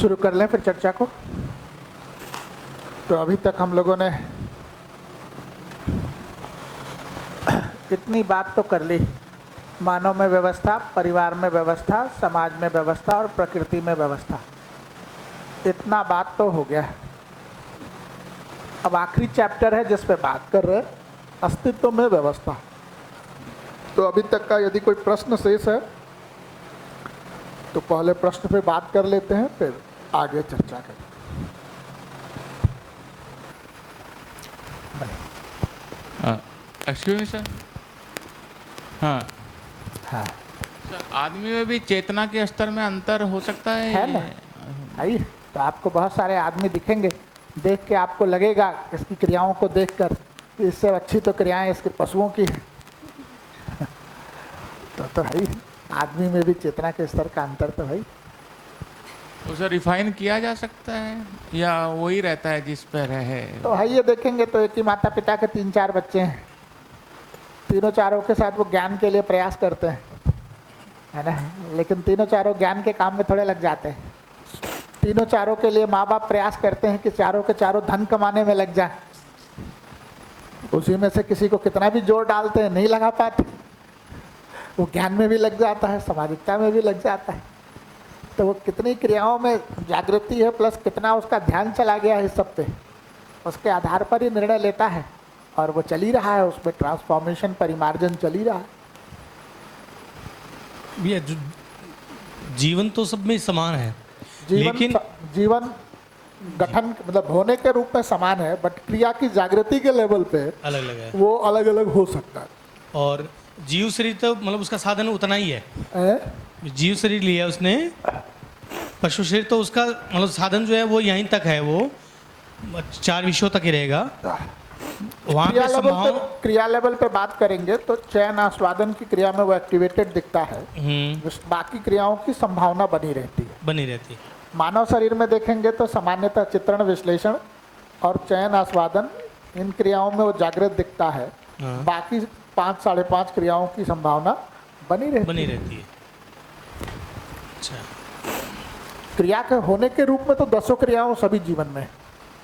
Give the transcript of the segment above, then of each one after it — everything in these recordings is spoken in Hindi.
शुरू कर लें फिर चर्चा को। तो अभी तक हम लोगों ने इतनी बात तो कर ली, मानव में व्यवस्था, परिवार में व्यवस्था, समाज में व्यवस्था और प्रकृति में व्यवस्था, इतना बात तो हो गया। अब आखिरी चैप्टर है जिस पे बात कर रहे हैं, अस्तित्व में व्यवस्था। तो अभी तक का यदि कोई प्रश्न शेष है तो पहले प्रश्न पे बात कर लेते हैं, फिर आगे चर्चा करें। Excuse me sir. हाँ हाँ सर, आदमी में भी चेतना के स्तर में अंतर हो सकता है ना? आई तो आपको बहुत सारे आदमी दिखेंगे, देख के आपको लगेगा इसकी क्रियाओं को देखकर इससे अच्छी तो क्रियाएं इसके पशुओं की हैं। तो है, आदमी में भी चेतना के स्तर का अंतर तो है। उसे रिफाइन किया जा सकता है या वही रहता है जिस पर है? तो है, ये देखेंगे तो एक ही माता पिता के 3-4 बच्चे हैं, तीनों चारों के साथ वो ज्ञान के लिए प्रयास करते हैं, है ना? लेकिन तीनों चारों ज्ञान के काम में थोड़े लग जाते हैं। तीनों चारों के लिए माँ बाप प्रयास करते हैं कि चारों के चारों धन कमाने में लग जाए, उसी में से किसी को कितना भी जोर डालते हैं नहीं लगा पाते। वो ज्ञान में भी लग जाता है, सामाजिकता में भी लग जाता है। तो वो कितनी क्रियाओं में जागृति है प्लस कितना उसका ध्यान चला गया है इस सब पे, उसके आधार पर ही निर्णय लेता है। और वो चल ही रहा है, उसमें ट्रांसफॉर्मेशन, परिमार्जन चल ही रहा है। भैया जीवन तो सब में समान है, लेकिन जीवन गठन मतलब होने के रूप में समान है, बट क्रिया की जागृति के लेवल पे अलग अलग है। वो अलग अलग हो सकता है। और जीव शरीर तो मतलब उसका साधन उतना ही है। जीव शरीर लिया उसने, पशु शरीर तो उसका मतलब साधन जो है वो यहीं तक है, वो 4 विषयों तक ही रहेगा। वहाँ पे क्रिया लेवल पे बात करेंगे तो चयन आस्वादन की क्रिया में वो एक्टिवेटेड दिखता है, बाकी क्रियाओं की संभावना बनी रहती है। मानव शरीर में देखेंगे तो सामान्यतः चित्रण, विश्लेषण और चयन आस्वादन, इन क्रियाओं में वो जागृत दिखता है। बाकी 5-5.5 क्रियाओं की संभावना बनी रहती है। अच्छा, क्रिया के होने के रूप में तो 10 क्रियाओं सभी जीवन में है,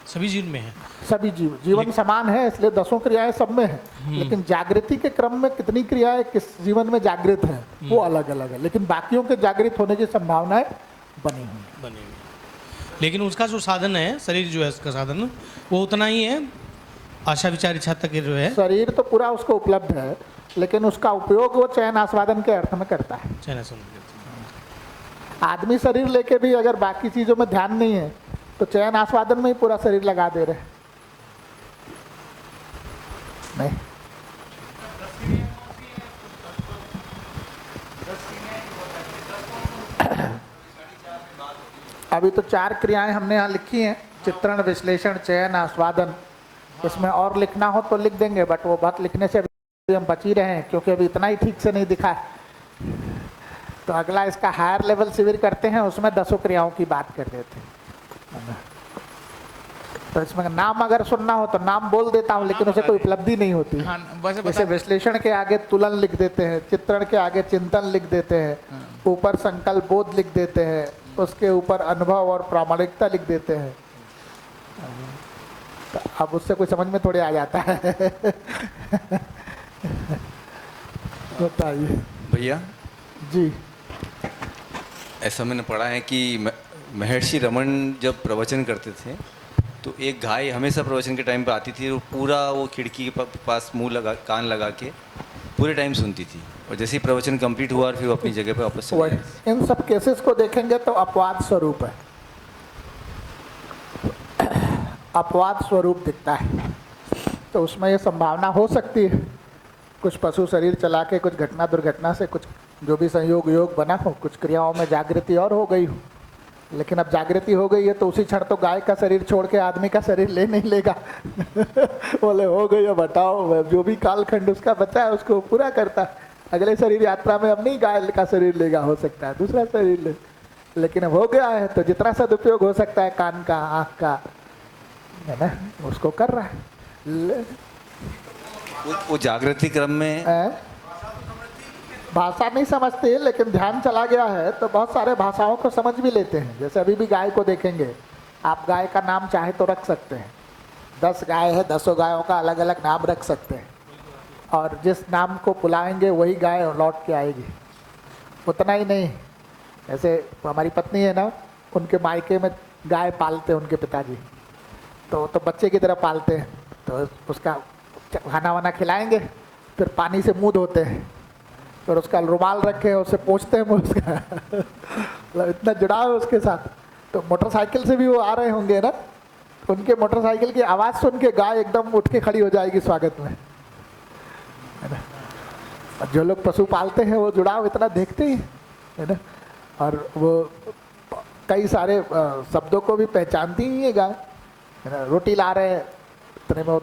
सभी जीवन में है। सभी जीवन समान है, इसलिए 10 क्रियाएं सब में है। लेकिन जागृति के क्रम में कितनी क्रियाएं किस जीवन में जागृत हैं वो अलग अलग है, लेकिन बाकियों के जागृत होने की संभावनाएं बनी हुई। लेकिन उसका जो साधन है, शरीर जो है उसका साधन वो उतना ही है, आशा विचार इच्छा तक जो है। शरीर तो पूरा उसको उपलब्ध है, लेकिन उसका उपयोग वो चयन आस्वादन के अर्थ में करता है। आदमी शरीर लेके भी अगर बाकी चीजों में ध्यान नहीं है तो चयन आस्वादन में ही पूरा शरीर लगा दे रहे हैं। नहीं, अभी तो 4 क्रियाएं हमने यहाँ लिखी हैं, चित्रण, विश्लेषण, चयन, आस्वादन। इसमें और लिखना हो तो लिख देंगे, बट वो बात लिखने से भी हम बच ही रहे हैं क्योंकि अभी इतना ही ठीक से नहीं दिखा है। तो अगला इसका हायर लेवल शिविर करते हैं, उसमें 10 क्रियाओं की बात कर देते हैं। तो इसमें नाम अगर सुनना हो तो नाम बोल देता हूँ, लेकिन उसे कोई उपलब्धि नहीं होती। जैसे विश्लेषण के आगे तुलन लिख देते हैं, चित्रण के आगे चिंतन लिख देते हैं, ऊपर संकल्प बोध लिख देते हैं, उसके ऊपर अनुभव और प्रामाणिकता लिख देते हैं। तो अब उससे कोई समझ में थोड़े आ जाता है। बताइए भैया जी। ऐसा मैंने पढ़ा है कि महर्षि रमन जब प्रवचन करते थे तो एक गाय हमेशा प्रवचन के टाइम पे आती थी, वो पूरा वो खिड़की के पास मुंह लगा, कान लगा के पूरे टाइम सुनती थी, और जैसे ही प्रवचन कंप्लीट हुआ और फिर वो अपनी जगह पे वापस चली गई। इन सब केसेस को देखेंगे तो अपवाद स्वरूप है, अपवाद स्वरूप दिखता है। तो उसमें ये संभावना हो सकती है कुछ पशु शरीर चला के कुछ घटना दुर्घटना से कुछ जो भी संयोग योग बना हो, कुछ क्रियाओं में जागृति और हो गई हो। लेकिन अब जागृति हो गई है तो उसी क्षण तो गाय का शरीर छोड़ के आदमी का शरीर ले नहीं लेगा। बोले हो गई है, बताओ, जो भी कालखंड उसका बचा है उसको पूरा करता है। अगले शरीर यात्रा में अब नहीं गाय का शरीर लेगा, हो सकता है दूसरा शरीर ले, लेकिन अब हो गया है तो जितना सदुपयोग हो सकता है कान का, आँख का, है ना, उसको कर रहा है। वो जागृति क्रम में भाषा नहीं समझते, लेकिन ध्यान चला गया है तो बहुत सारे भाषाओं को समझ भी लेते हैं। जैसे अभी भी गाय को देखेंगे, आप गाय का नाम चाहे तो रख सकते हैं। 10 गाय है, 10 गायों का अलग अलग नाम रख सकते हैं, और जिस नाम को बुलाएंगे वही गाय लौट के आएगी। उतना ही नहीं, ऐसे हमारी पत्नी है ना, उनके मायके में गाय पालते हैं उनके पिताजी, तो बच्चे की तरह पालते हैं। तो उसका खाना वाना खिलाएंगे, फिर पानी से मुंह धोते हैं, फिर उसका रुमाल रखे उससे पोंछते हैं मुँह उसका मतलब इतना जुड़ाव है उसके साथ। तो मोटरसाइकिल से भी वो आ रहे होंगे ना, उनके मोटरसाइकिल की आवाज़ सुन के गाय एकदम उठ के खड़ी हो जाएगी स्वागत में, है ना। और जो लोग पशु पालते हैं वो जुड़ाव इतना देखते ही, है ना। और वो कई सारे शब्दों को भी पहचानती ही है गाय, है ना। रोटी ला रहे हैं, इतने में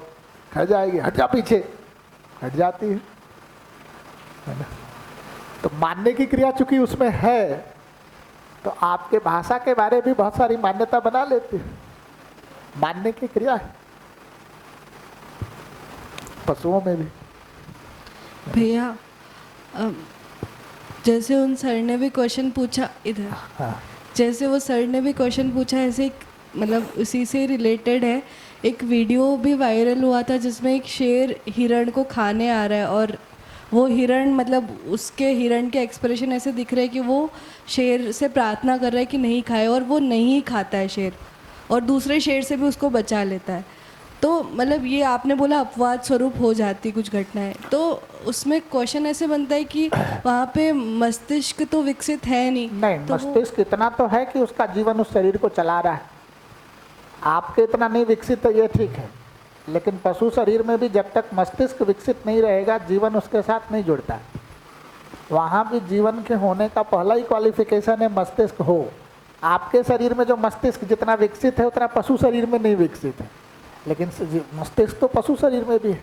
खड़ जाएगी, हट जा पीछे, हट जाती है ना। तो मानने की क्रिया चूंकि उसमें है, तो आपके भाषा के बारे में भी बहुत सारी मान्यता बना लेती है। मानने की क्रिया है पशुओं में भी। भैया जैसे उन सर ने भी क्वेश्चन पूछा इधर, हाँ। जैसे वो सर ने भी क्वेश्चन पूछा, ऐसे एक मतलब उसी से रिलेटेड है। एक वीडियो भी वायरल हुआ था जिसमें एक शेर हिरण को खाने आ रहा है, और वो हिरण मतलब उसके हिरण के एक्सप्रेशन ऐसे दिख रहे हैं कि वो शेर से प्रार्थना कर रहा है कि नहीं खाए, और वो नहीं खाता है शेर, और दूसरे शेर से भी उसको बचा लेता है। तो मतलब ये आपने बोला अपवाद स्वरूप हो जाती कुछ घटनाएं, तो उसमें क्वेश्चन ऐसे बनता है कि वहाँ पे मस्तिष्क तो विकसित है नहीं तो मस्तिष्क इतना तो है कि उसका जीवन उस शरीर को चला रहा है। आपके इतना नहीं विकसित है, ये ठीक है, लेकिन पशु शरीर में भी जब तक मस्तिष्क विकसित नहीं रहेगा, जीवन उसके साथ नहीं जुड़ता। वहाँ भी जीवन के होने का पहला ही क्वालिफिकेशन है मस्तिष्क हो। आपके शरीर में जो मस्तिष्क जितना विकसित है उतना पशु शरीर में नहीं विकसित है, लेकिन मस्तिष्क तो पशु शरीर में भी है।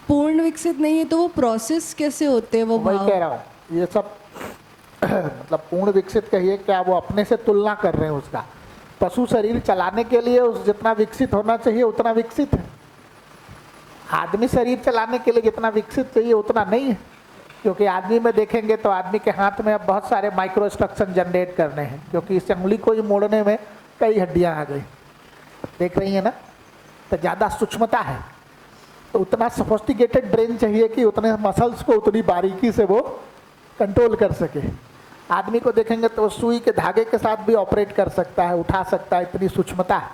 पूर्ण विकसित नहीं है, तो वो प्रोसेस कैसे होते हैं? वो वही भाव कह रहा हूँ, ये सब मतलब पूर्ण विकसित कहिए क्या, वो अपने से तुलना कर रहे हैं उसका। पशु शरीर चलाने के लिए उस जितना विकसित होना चाहिए उतना विकसित है। आदमी शरीर चलाने के लिए जितना विकसित चाहिए उतना नहीं है, क्योंकि आदमी में देखेंगे तो आदमी के हाथ में अब बहुत सारे माइक्रो स्ट्रक्चर जनरेट करने हैं, क्योंकि इस उंगली को ही मोड़ने में कई हड्डियाँ आ गई, देख रही है ना। तो ज़्यादा सूक्ष्मता है, तो उतना सोफिस्टिकेटेड ब्रेन चाहिए कि उतने मसल्स को उतनी बारीकी से वो कंट्रोल कर सके। आदमी को देखेंगे तो सुई के धागे के साथ भी ऑपरेट कर सकता है, उठा सकता है, इतनी सूक्ष्मता है।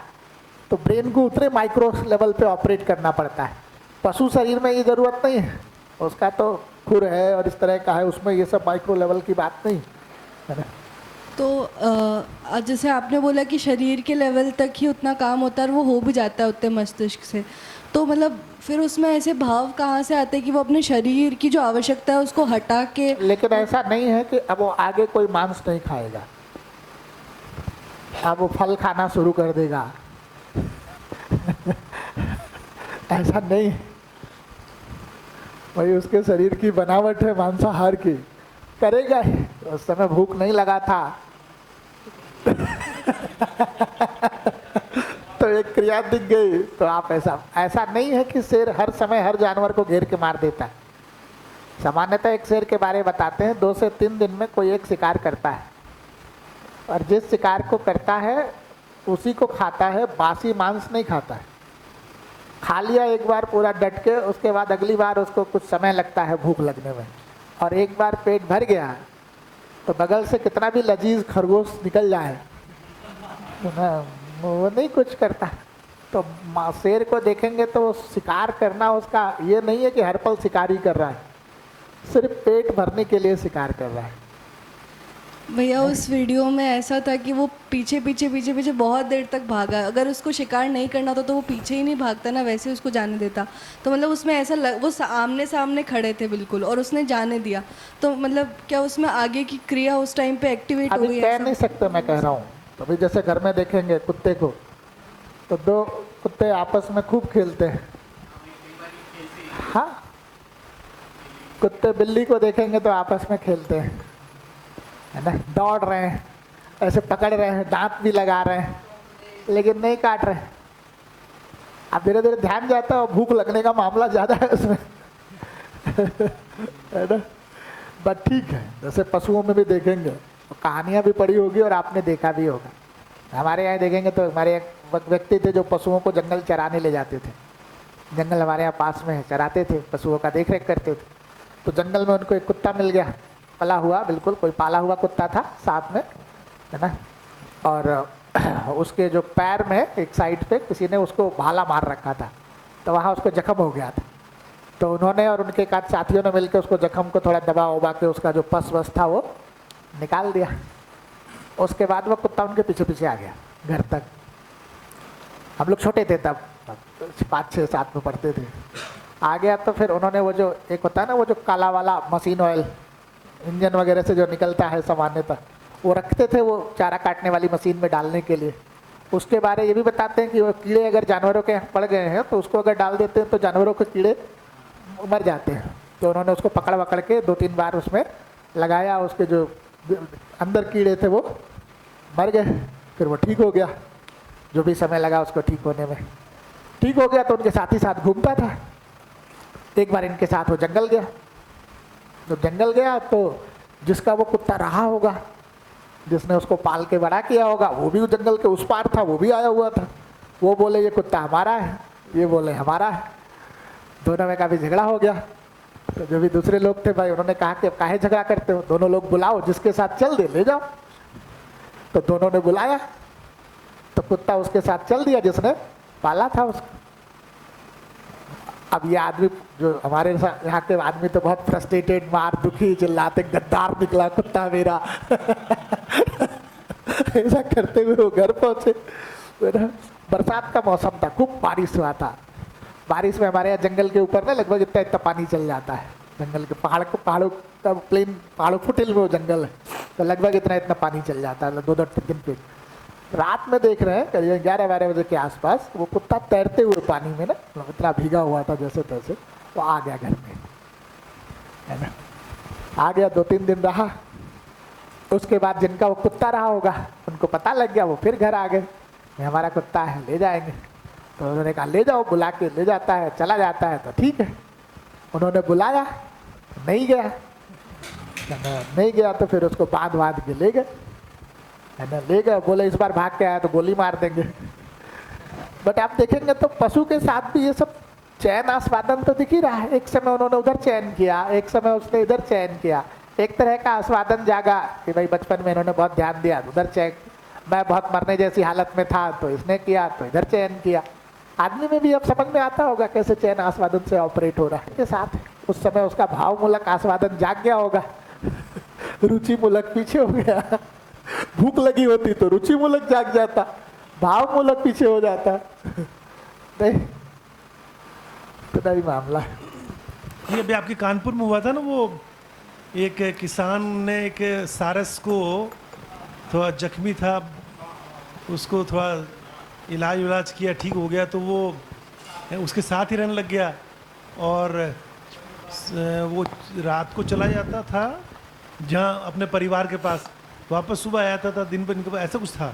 तो ब्रेन को उतने माइक्रो लेवल पे ऑपरेट करना पड़ता है। पशु शरीर में ये ज़रूरत नहीं है, उसका तो खुर है और इस तरह का है, उसमें ये सब माइक्रो लेवल की बात नहीं है ना। तो जैसे आपने बोला कि शरीर के लेवल तक ही उतना काम होता है और वो हो भी जाता है उतने मस्तिष्क से, तो मतलब फिर उसमें ऐसे भाव कहाँ से आते हैं कि वो अपने शरीर की जो आवश्यकता है उसको हटा के। लेकिन ऐसा नहीं है कि अब वो आगे कोई मांस नहीं खाएगा, अब वो फल खाना शुरू कर देगा ऐसा नहीं है। वही उसके शरीर की बनावट है मांसाहार की, करेगा ही। उस समय भूख नहीं लगा था तो एक क्रिया दिख गई तो आप ऐसा नहीं है कि शेर हर समय हर जानवर को घेर के मार देता है। सामान्यतः एक शेर के बारे में बताते हैं, 2 से 3 दिन में कोई एक शिकार करता है, और जिस शिकार को करता है उसी को खाता है, बासी मांस नहीं खाता है। खा लिया एक बार पूरा डट के, उसके बाद अगली बार उसको कुछ समय लगता है भूख लगने में, और एक बार पेट भर गया तो बगल से कितना भी लजीज खरगोश निकल जाए वो नहीं कुछ करता। तो शेर को देखेंगे तो शिकार करना उसका ये नहीं है कि हर पल शिकार ही कर रहा है, सिर्फ पेट भरने के लिए शिकार कर रहा है। भैया उस वीडियो में ऐसा था कि वो पीछे पीछे पीछे पीछे बहुत देर तक भागा। अगर उसको शिकार नहीं करना था तो वो पीछे ही नहीं भागता ना, वैसे उसको जाने देता। तो मतलब उसमें ऐसा वो आमने सामने खड़े थे बिल्कुल, और उसने जाने दिया। तो मतलब क्या उसमें आगे की क्रिया उस टाइम पे एक्टिवेट हो गई? कह नहीं सकते, मैं कह रहा हूँ। तो अभी जैसे घर में देखेंगे कुत्ते को, तो 2 कुत्ते आपस में खूब खेलते हैं। हाँ, कुत्ते बिल्ली को देखेंगे तो आपस में खेलते हैं, है ना, दौड़ रहे हैं, ऐसे पकड़ रहे हैं, दांत भी लगा रहे हैं, लेकिन नहीं काट रहे। अब धीरे धीरे ध्यान जाता है और भूख लगने का मामला ज़्यादा है उसमें है ना। बट ठीक है, जैसे पशुओं में भी देखेंगे तो कहानियाँ भी पढ़ी होगी और आपने देखा भी होगा। हमारे यहाँ देखेंगे तो हमारे एक व्यक्ति थे जो पशुओं को जंगल चराने ले जाते थे। जंगल हमारे यहाँ पास में है, चराते थे, पशुओं का देख रेख करते थे। तो जंगल में उनको एक कुत्ता मिल गया, पला हुआ, बिल्कुल कोई पाला हुआ कुत्ता था साथ में, है ना। और उसके जो पैर में एक साइड पे किसी ने उसको भाला मार रखा था, तो वहाँ उसको जख्म हो गया था। तो उन्होंने और उनके एक आध साथियों ने मिलकर उसको जख्म को थोड़ा दबा उबा के उसका जो पस वस था वो निकाल दिया। उसके बाद वो कुत्ता उनके पीछे पीछे आ गया घर तक। हम लोग छोटे थे तब, 5, 6, 7 में पढ़ते थे। आ गया तो फिर उन्होंने वो जो एक होता है ना, वो जो काला वाला मशीन ऑयल इंजन वगैरह से जो निकलता है सामान्यतः, वो रखते थे वो चारा काटने वाली मशीन में डालने के लिए। उसके बारे ये भी बताते हैं कि वो कीड़े अगर जानवरों के पड़ गए हैं तो उसको अगर डाल देते हैं तो जानवरों के कीड़े मर जाते हैं। तो उन्होंने उसको पकड़ के 2-3 बार उसमें लगाया, उसके जो अंदर कीड़े थे वो मर गए। फिर वो ठीक हो गया, जो भी समय लगा उसको ठीक होने में। ठीक हो गया तो उनके साथ ही साथ घूमता था। एक बार इनके साथ वो जंगल गया। तो जंगल गया तो जिसका वो कुत्ता रहा होगा, जिसने उसको पाल के बड़ा किया होगा, वो भी जंगल के उस पार था, वो भी आया हुआ था। वो बोले ये कुत्ता हमारा है, ये बोले हमारा है। दोनों में काफ़ी झगड़ा हो गया। तो जो भी दूसरे लोग थे भाई, उन्होंने कहा कि काहे झगड़ा करते हो, दोनों लोग बुलाओ, जिसके साथ चल दे ले जाओ। तो दोनों ने बुलाया तो कुत्ता उसके साथ चल दिया जिसने पाला था उसको। अब ये आदमी जो हमारे यहाँ के आदमी तो बहुत फ्रस्ट्रेटेड, मार दुखी, चिल्लाते, गद्दार निकला कुत्ता मेरा। ऐसा करते हुए वो घर पहुंचे। बरसात का मौसम था, खूब बारिश हुआ था। बारिश में हमारे यहाँ जंगल के ऊपर ना लगभग इतना इतना पानी चल जाता है। जंगल के पहाड़ों का प्लेन, पहाड़ों फुटिल में वो जंगल है, तो लगभग इतना इतना पानी चल जाता है 2-2 दिन पे। रात में देख रहे हैं करीब 11-12 बजे के आसपास वो कुत्ता तैरते हुए पानी में ना, इतना भीगा हुआ था जैसे तैसे, वो आ गया घर में, है ना। आ गया, 2-3 दिन रहा। उसके बाद जिनका वो कुत्ता रहा होगा उनको पता लग गया, वो फिर घर आ गए, ये हमारा कुत्ता है, ले जाएंगे। तो उन्होंने कहा ले जाओ, बुला के ले जाता है, चला जाता है तो ठीक है। उन्होंने बुलाया, नहीं गया, नहीं गया तो फिर उसको बांध के ले गए, है ना। ले गए, बोले इस बार भाग के आया तो गोली मार देंगे। बट आप देखेंगे तो पशु के साथ भी ये सब चयन आस्वादन तो दिख ही रहा है। एक समय उन्होंने उधर चयन किया, एक समय उसने इधर चयन किया। एक तरह का आस्वादन जागा कि भाई बचपन में इन्होंने बहुत ध्यान दिया, उधर चयन, मैं बहुत मरने जैसी हालत में था तो इसने किया, तो इधर चयन किया। आदमी में भी अब समझ में आता होगा कैसे चयन आस्वादन से ऑपरेट हो रहा है के साथ। उस समय उसका भाव मूलक आस्वादन जाग गया होगा, रुचि मूलक पीछे हो गया। भूख लगी होती तो रुचि मूलक जाग जाता, भाव मूलक पीछे हो जाता। नहीं तो नहीं मामला है। ये अभी आपके कानपुर में हुआ था ना, वो एक किसान ने एक सारस को थोड़ा जख्मी था, उसको थोड़ा इलाज किया, ठीक हो गया, तो वो उसके साथ ही रहने लग गया। और वो रात को चला जाता था जहाँ अपने परिवार के पास, वापस सुबह आता था, दिन पर निकल, ऐसा कुछ था।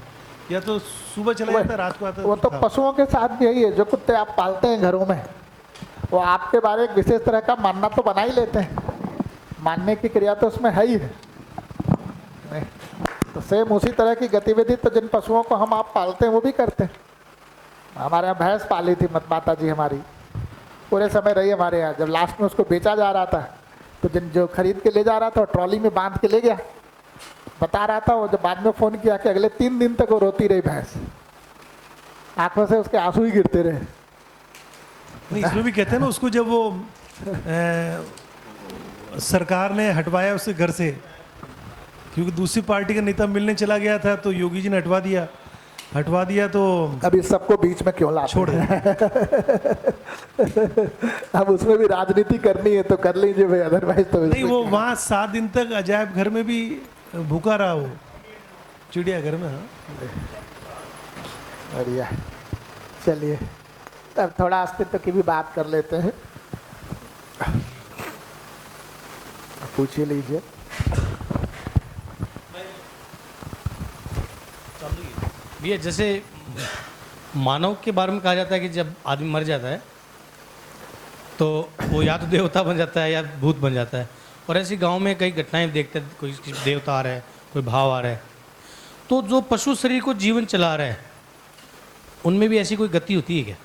या तो सुबह चला जाता, रात को आता। वो तो पशुओं के साथ भी यही है। जो कुत्ते आप पालते हैं घरों में, वो आपके बारे में एक विशेष तरह का मानना तो बना ही लेते हैं। मानने की क्रिया तो उसमें है ही है। नहीं तो सेम उसी तरह की गतिविधि तो जिन पशुओं को हम आप पालते हैं वो भी करते हैं। हमारे यहाँ भैंस पाली थी माता जी हमारी, पूरे समय रही हमारे यहाँ। जब लास्ट में उसको बेचा जा रहा था तो जो खरीद के ले जा रहा था ट्रॉली में बांध के ले गया। बता रहा था वो, जब बाद में फ़ोन किया कि अगले 3 दिन तक वो रोती रही भैंस, आंखों से उसके आंसू ही गिरते रहे। नहीं, इसमें भी कहते हैं ना उसको, जब वो सरकार ने हटवाया उसे घर से, क्योंकि दूसरी पार्टी का नेता मिलने चला गया था, तो योगी जी ने हटवा दिया तो अब इस सबको बीच में क्यों ला छोड़ दे। अब उसमें भी राजनीति करनी है तो कर लीजिए भाई, अदरवाइज तो नहीं। वो वहाँ 7 दिन तक अजायब घर में भी भूखा रहा, वो चिड़ियाघर में। हाँ, बढ़िया। चलिए तब थोड़ा अस्तित्व की भी बात कर लेते हैं। पूछ ही लीजिए। भैया जैसे मानव के बारे में कहा जाता है कि जब आदमी मर जाता है तो वो या तो देवता बन जाता है या भूत बन जाता है, और ऐसी गांव में कई घटनाएं देखते हैं, कोई देवता आ रहा है, कोई भाव आ रहा है, तो जो पशु शरीर को जीवन चला रहा है उनमें भी ऐसी कोई गति होती है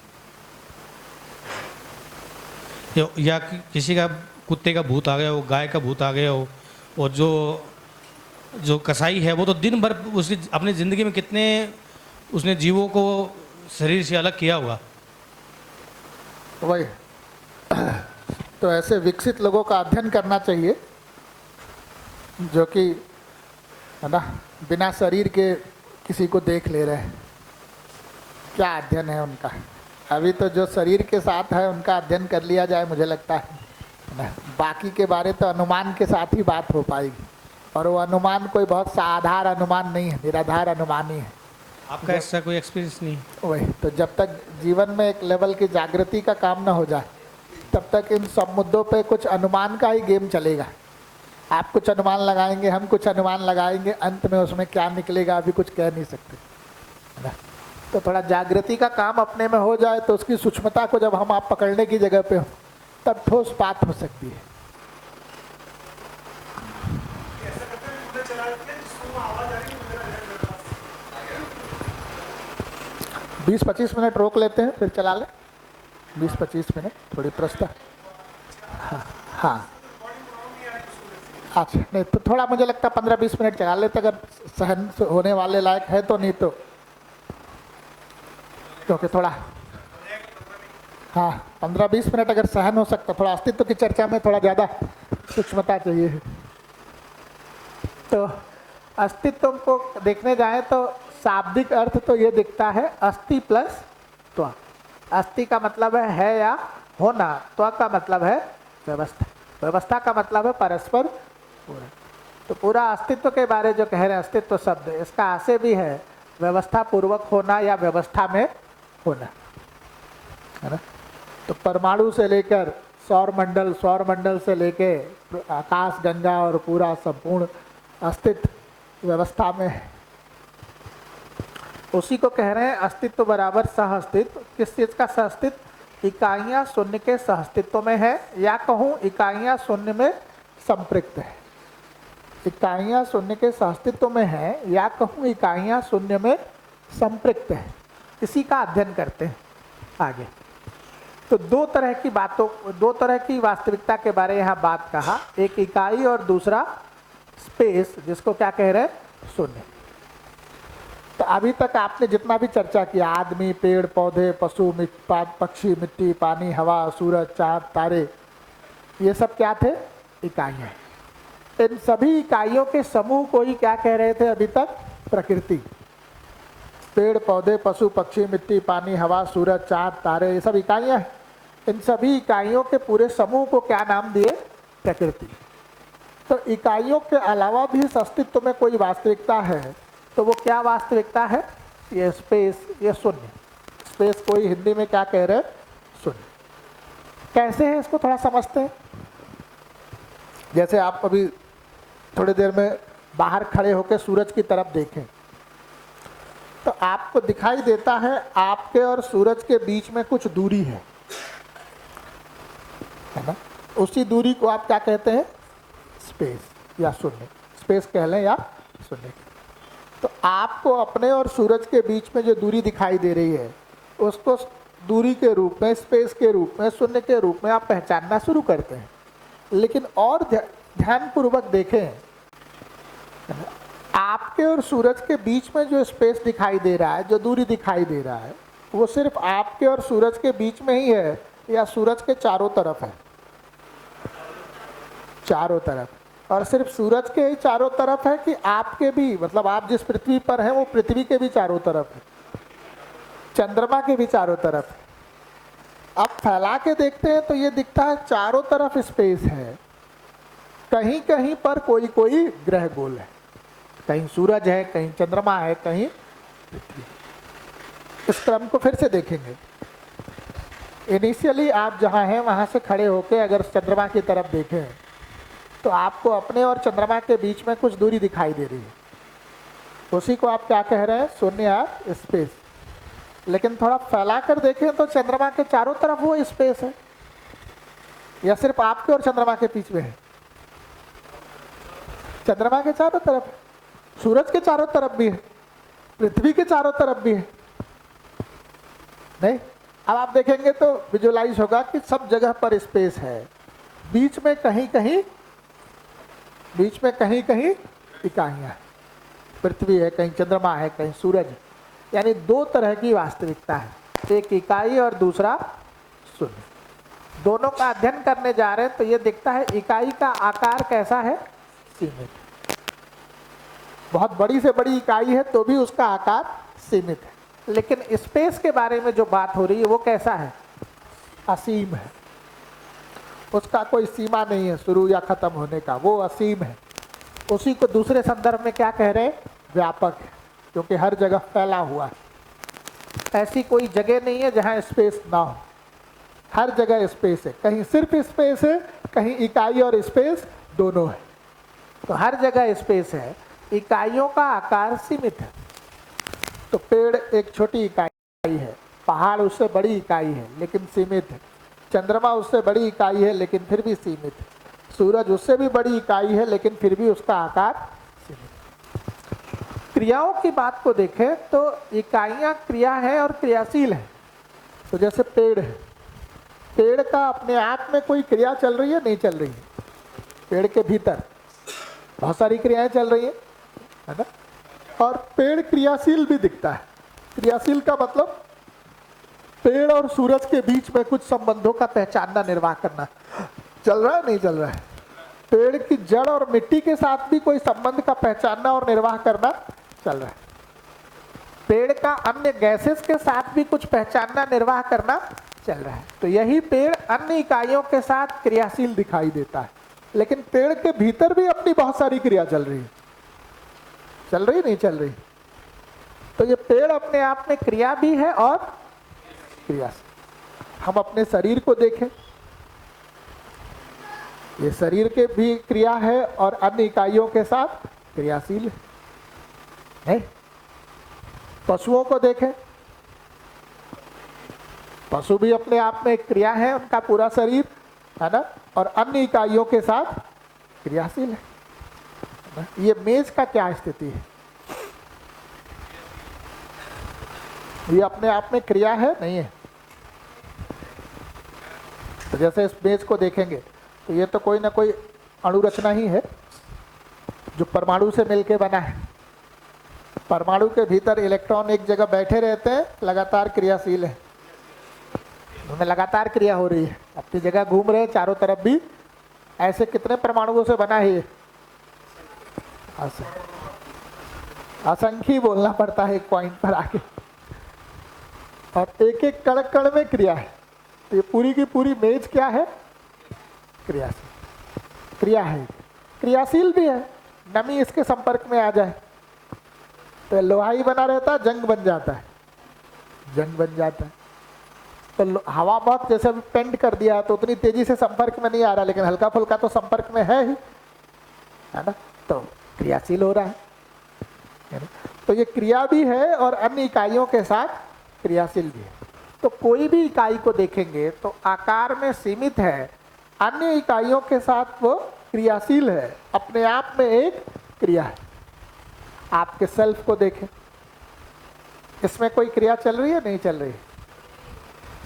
क्या? या किसी का कुत्ते का भूत आ गया हो, गाय का भूत आ गया हो, और जो कसाई है वो तो दिन भर उसकी अपनी ज़िंदगी में कितने उसने जीवों को शरीर से अलग किया होगा। वही तो ऐसे विकसित लोगों का अध्ययन करना चाहिए जो कि है ना बिना शरीर के किसी को देख ले रहे हैं। क्या अध्ययन है उनका? अभी तो जो शरीर के साथ है उनका अध्ययन कर लिया जाए, मुझे लगता है ना। बाकी के बारे तो अनुमान के साथ ही बात हो पाएगी, और वो अनुमान कोई बहुत सा आधार अनुमान नहीं है, निराधार अनुमान ही है। आपका ऐसा कोई एक्सपीरियंस नहीं? वही तो जब तक जीवन में एक लेवल की जागृति का काम न हो जाए तब तक इन सब मुद्दों पे कुछ अनुमान का ही गेम चलेगा। आप कुछ अनुमान लगाएंगे, हम कुछ अनुमान लगाएंगे, अंत में उसमें क्या निकलेगा अभी कुछ कह नहीं सकते, है ना। तो थोड़ा जागृति का काम अपने में हो जाए तो उसकी सूक्ष्मता को जब हम आप पकड़ने की जगह पे हो तब ठोस बात हो सकती है। 20-25 मिनट रोक लेते हैं, फिर चला लें। 20-25 मिनट थोड़ी प्रस्ताव। हाँ हाँ अच्छा, नहीं तो थोड़ा मुझे लगता है 15-20 मिनट चला लेते अगर सहन होने वाले लायक है तो, नहीं तो क्योंकि थोड़ा हाँ 15-20 मिनट अगर सहन हो सकता। थोड़ा अस्तित्व की चर्चा में थोड़ा ज़्यादा सूक्ष्मता चाहिए। तो अस्तित्व को देखने जाए तो शाब्दिक अर्थ तो ये दिखता है अस्थि प्लस त्व। अस्थि का मतलब है या होना, त्व का मतलब है व्यवस्था, व्यवस्था का मतलब है परस्पर पूरा। तो पूरा अस्तित्व के बारे जो कह रहे हैं अस्तित्व शब्द, इसका आशय भी है व्यवस्था पूर्वक होना या व्यवस्था में होना, है ना। तो परमाणु से लेकर सौर मंडल, सौर मंडल से लेके आकाश गंगा और पूरा संपूर्ण अस्तित्व व्यवस्था में है। उसी को कह रहे हैं अस्तित्व बराबर सह अस्तित्व। किस चीज़ का सह अस्तित्व? इकाइयाँ शून्य के सह अस्तित्व में है, या कहूँ इकाइयाँ शून्य में संपृक्त है। इकाइयाँ शून्य के सह अस्तित्व में है, या कहूँ इकाइयाँ शून्य में संपृक्त है। इसी का अध्ययन करते हैं आगे। तो दो तरह की बातों, दो तरह की वास्तविकता के बारे यहाँ बात कहा, एक इकाई और दूसरा स्पेस, जिसको क्या कह रहे हैं? शून्य। तो अभी तक आपने जितना भी चर्चा किया, आदमी, पेड़ पौधे, पशु, पक्षी, मिट्टी, पानी, हवा, सूरज, चाँद, तारे, ये सब क्या थे? इकाइयाँ। इन सभी इकाइयों के समूह को ही क्या कह रहे थे अभी तक? प्रकृति। पेड़ पौधे, पशु पक्षी, मिट्टी, पानी, हवा, सूरज, चाँद, तारे, ये सब इकाइयाँ हैं। इन सभी इकाइयों के पूरे समूह को क्या नाम दिए? प्रकृति। तो इकाइयों के अलावा भी इस अस्तित्व में कोई वास्तविकता है, तो वो क्या वास्तविकता है? ये स्पेस, ये शून्य। स्पेस को ही हिंदी में क्या कह रहे हैं? शून्य। कैसे है इसको थोड़ा समझते हैं। जैसे आप अभी थोड़ी देर में बाहर खड़े होकर सूरज की तरफ देखें तो आपको दिखाई देता है आपके और सूरज के बीच में कुछ दूरी है ना। उसी दूरी को आप क्या कहते हैं? स्पेस या शून्य। स्पेस कह लें या शून्य। तो आपको अपने और सूरज के बीच में जो दूरी दिखाई दे रही है उसको दूरी के रूप में, स्पेस के रूप में, शून्य के रूप में आप पहचानना शुरू करते हैं। लेकिन और ध्यानपूर्वक देखें, आपके और सूरज के बीच में जो स्पेस दिखाई दे रहा है, जो दूरी दिखाई दे रहा है, वो सिर्फ आपके और सूरज के बीच में ही है या सूरज के चारों तरफ है? चारों तरफ। और सिर्फ सूरज के ही चारों तरफ है कि आपके भी, मतलब आप जिस पृथ्वी पर हैं वो पृथ्वी के भी चारों तरफ है, चंद्रमा के भी चारों तरफ है। अब फैला के देखते हैं तो ये दिखता है चारों तरफ स्पेस है, कहीं कहीं पर कोई कोई ग्रह गोल है, कहीं सूरज है, कहीं चंद्रमा है, कहीं पृथ्वी। इस क्रम को फिर से देखेंगे। इनिशियली आप जहाँ हैं वहाँ से खड़े होकर अगर चंद्रमा की तरफ देखें तो आपको अपने और चंद्रमा के बीच में कुछ दूरी दिखाई दे रही है। उसी को आप क्या कह रहे हैं? शून्य या स्पेस। लेकिन थोड़ा फैला कर देखें तो चंद्रमा के चारों तरफ वो स्पेस है, या सिर्फ आपके और चंद्रमा के बीच में है? चंद्रमा के चारों तरफ, सूरज के चारों तरफ भी है, पृथ्वी के चारों तरफ भी है। नहीं, अब आप देखेंगे तो विजुअलाइज होगा कि सब जगह पर स्पेस है, बीच में कहीं कहीं इकाइयां, पृथ्वी है, कहीं चंद्रमा है, कहीं सूरज है। यानी दो तरह की वास्तविकता है, एक इकाई और दूसरा शून्य। दोनों का अध्ययन करने जा रहे हैं तो ये दिखता है इकाई का आकार कैसा है, सीमित। बहुत बड़ी से बड़ी इकाई है तो भी उसका आकार सीमित है, लेकिन स्पेस के बारे में जो बात हो रही है वो कैसा है, असीम है। उसका कोई सीमा नहीं है शुरू या खत्म होने का, वो असीम है। उसी को दूसरे संदर्भ में क्या कह रहे हैं, व्यापक है, क्योंकि हर जगह फैला हुआ है। ऐसी कोई जगह नहीं है जहां स्पेस ना हो, हर जगह स्पेस है। कहीं सिर्फ स्पेस है, कहीं इकाई और स्पेस दोनों है, तो हर जगह स्पेस है। इकाइयों का आकार सीमित है, तो पेड़ एक छोटी इकाई है, पहाड़ उससे बड़ी इकाई है लेकिन सीमित है, चंद्रमा उससे बड़ी इकाई है लेकिन फिर भी सीमित है, सूरज उससे भी बड़ी इकाई है लेकिन फिर भी उसका आकार सीमित। क्रियाओं की बात को देखें तो इकाइयां क्रिया है और क्रियाशील है। तो जैसे पेड़ है, पेड़ का अपने आप में कोई क्रिया चल रही है, नहीं चल रही है, पेड़ के भीतर बहुत सारी क्रियाएं चल रही है ना। और पेड़ क्रियाशील भी दिखता है। क्रियाशील का मतलब पेड़ और सूरज के बीच में कुछ संबंधों का पहचानना, निर्वाह करना चल रहा है, नहीं चल रहा है। पेड़ की जड़ और मिट्टी के साथ भी कोई संबंध का पहचानना और निर्वाह करना चल रहा है। पेड़ का अन्य गैसेस के साथ भी कुछ पहचानना, निर्वाह करना चल रहा है। तो यही पेड़ अन्य इकाइयों के साथ क्रियाशील दिखाई देता है, लेकिन पेड़ के भीतर भी अपनी बहुत सारी क्रिया चल रही है। चल रही, नहीं चल रही। तो ये पेड़ अपने आप में क्रिया भी है और क्रियाशील। हम अपने शरीर को देखें, ये शरीर के भी क्रिया है और अन्य इकाइयों के साथ क्रियाशील है। पशुओं को देखें, पशु भी अपने आप में एक क्रिया है, उनका पूरा शरीर है ना, और अन्य इकाइयों के साथ क्रियाशील है। ये मेज का क्या स्थिति है, ये अपने आप में क्रिया है, नहीं है। तो जैसे इस मेज को देखेंगे तो ये तो कोई ना कोई अणुरचना ही है जो परमाणु से मिलकर बना है। परमाणु के भीतर इलेक्ट्रॉन एक जगह बैठे रहते हैं, लगातार क्रियाशील है, उनमें लगातार क्रिया हो रही है, अपनी जगह घूम रहे हैं चारों तरफ भी। ऐसे कितने परमाणुओं से बना है ये, असंख्य बोलना पड़ता है एक पॉइंट पर आके, और एक एक कण कण में क्रिया है। तो ये पूरी की पूरी मेज क्या है, क्रियाशील, क्रिया है, क्रियाशील भी है। नमी इसके संपर्क में आ जाए तो लोहा ही बना रहता है, जंग बन जाता है, जंग बन जाता है। तो हवा बहुत, जैसे अभी पेंट कर दिया तो उतनी तेजी से संपर्क में नहीं आ रहा, लेकिन हल्का फुल्का तो संपर्क में है ही, है ना, तो क्रियाशील हो रहा है ना? तो ये क्रिया भी है और अन्य इकाइयों के साथ क्रियाशील भी है। तो कोई भी इकाई को देखेंगे तो आकार में सीमित है, अन्य इकाइयों के साथ वो क्रियाशील है, अपने आप में एक क्रिया है। आपके सेल्फ को देखें, इसमें कोई क्रिया चल रही है, नहीं चल रही है।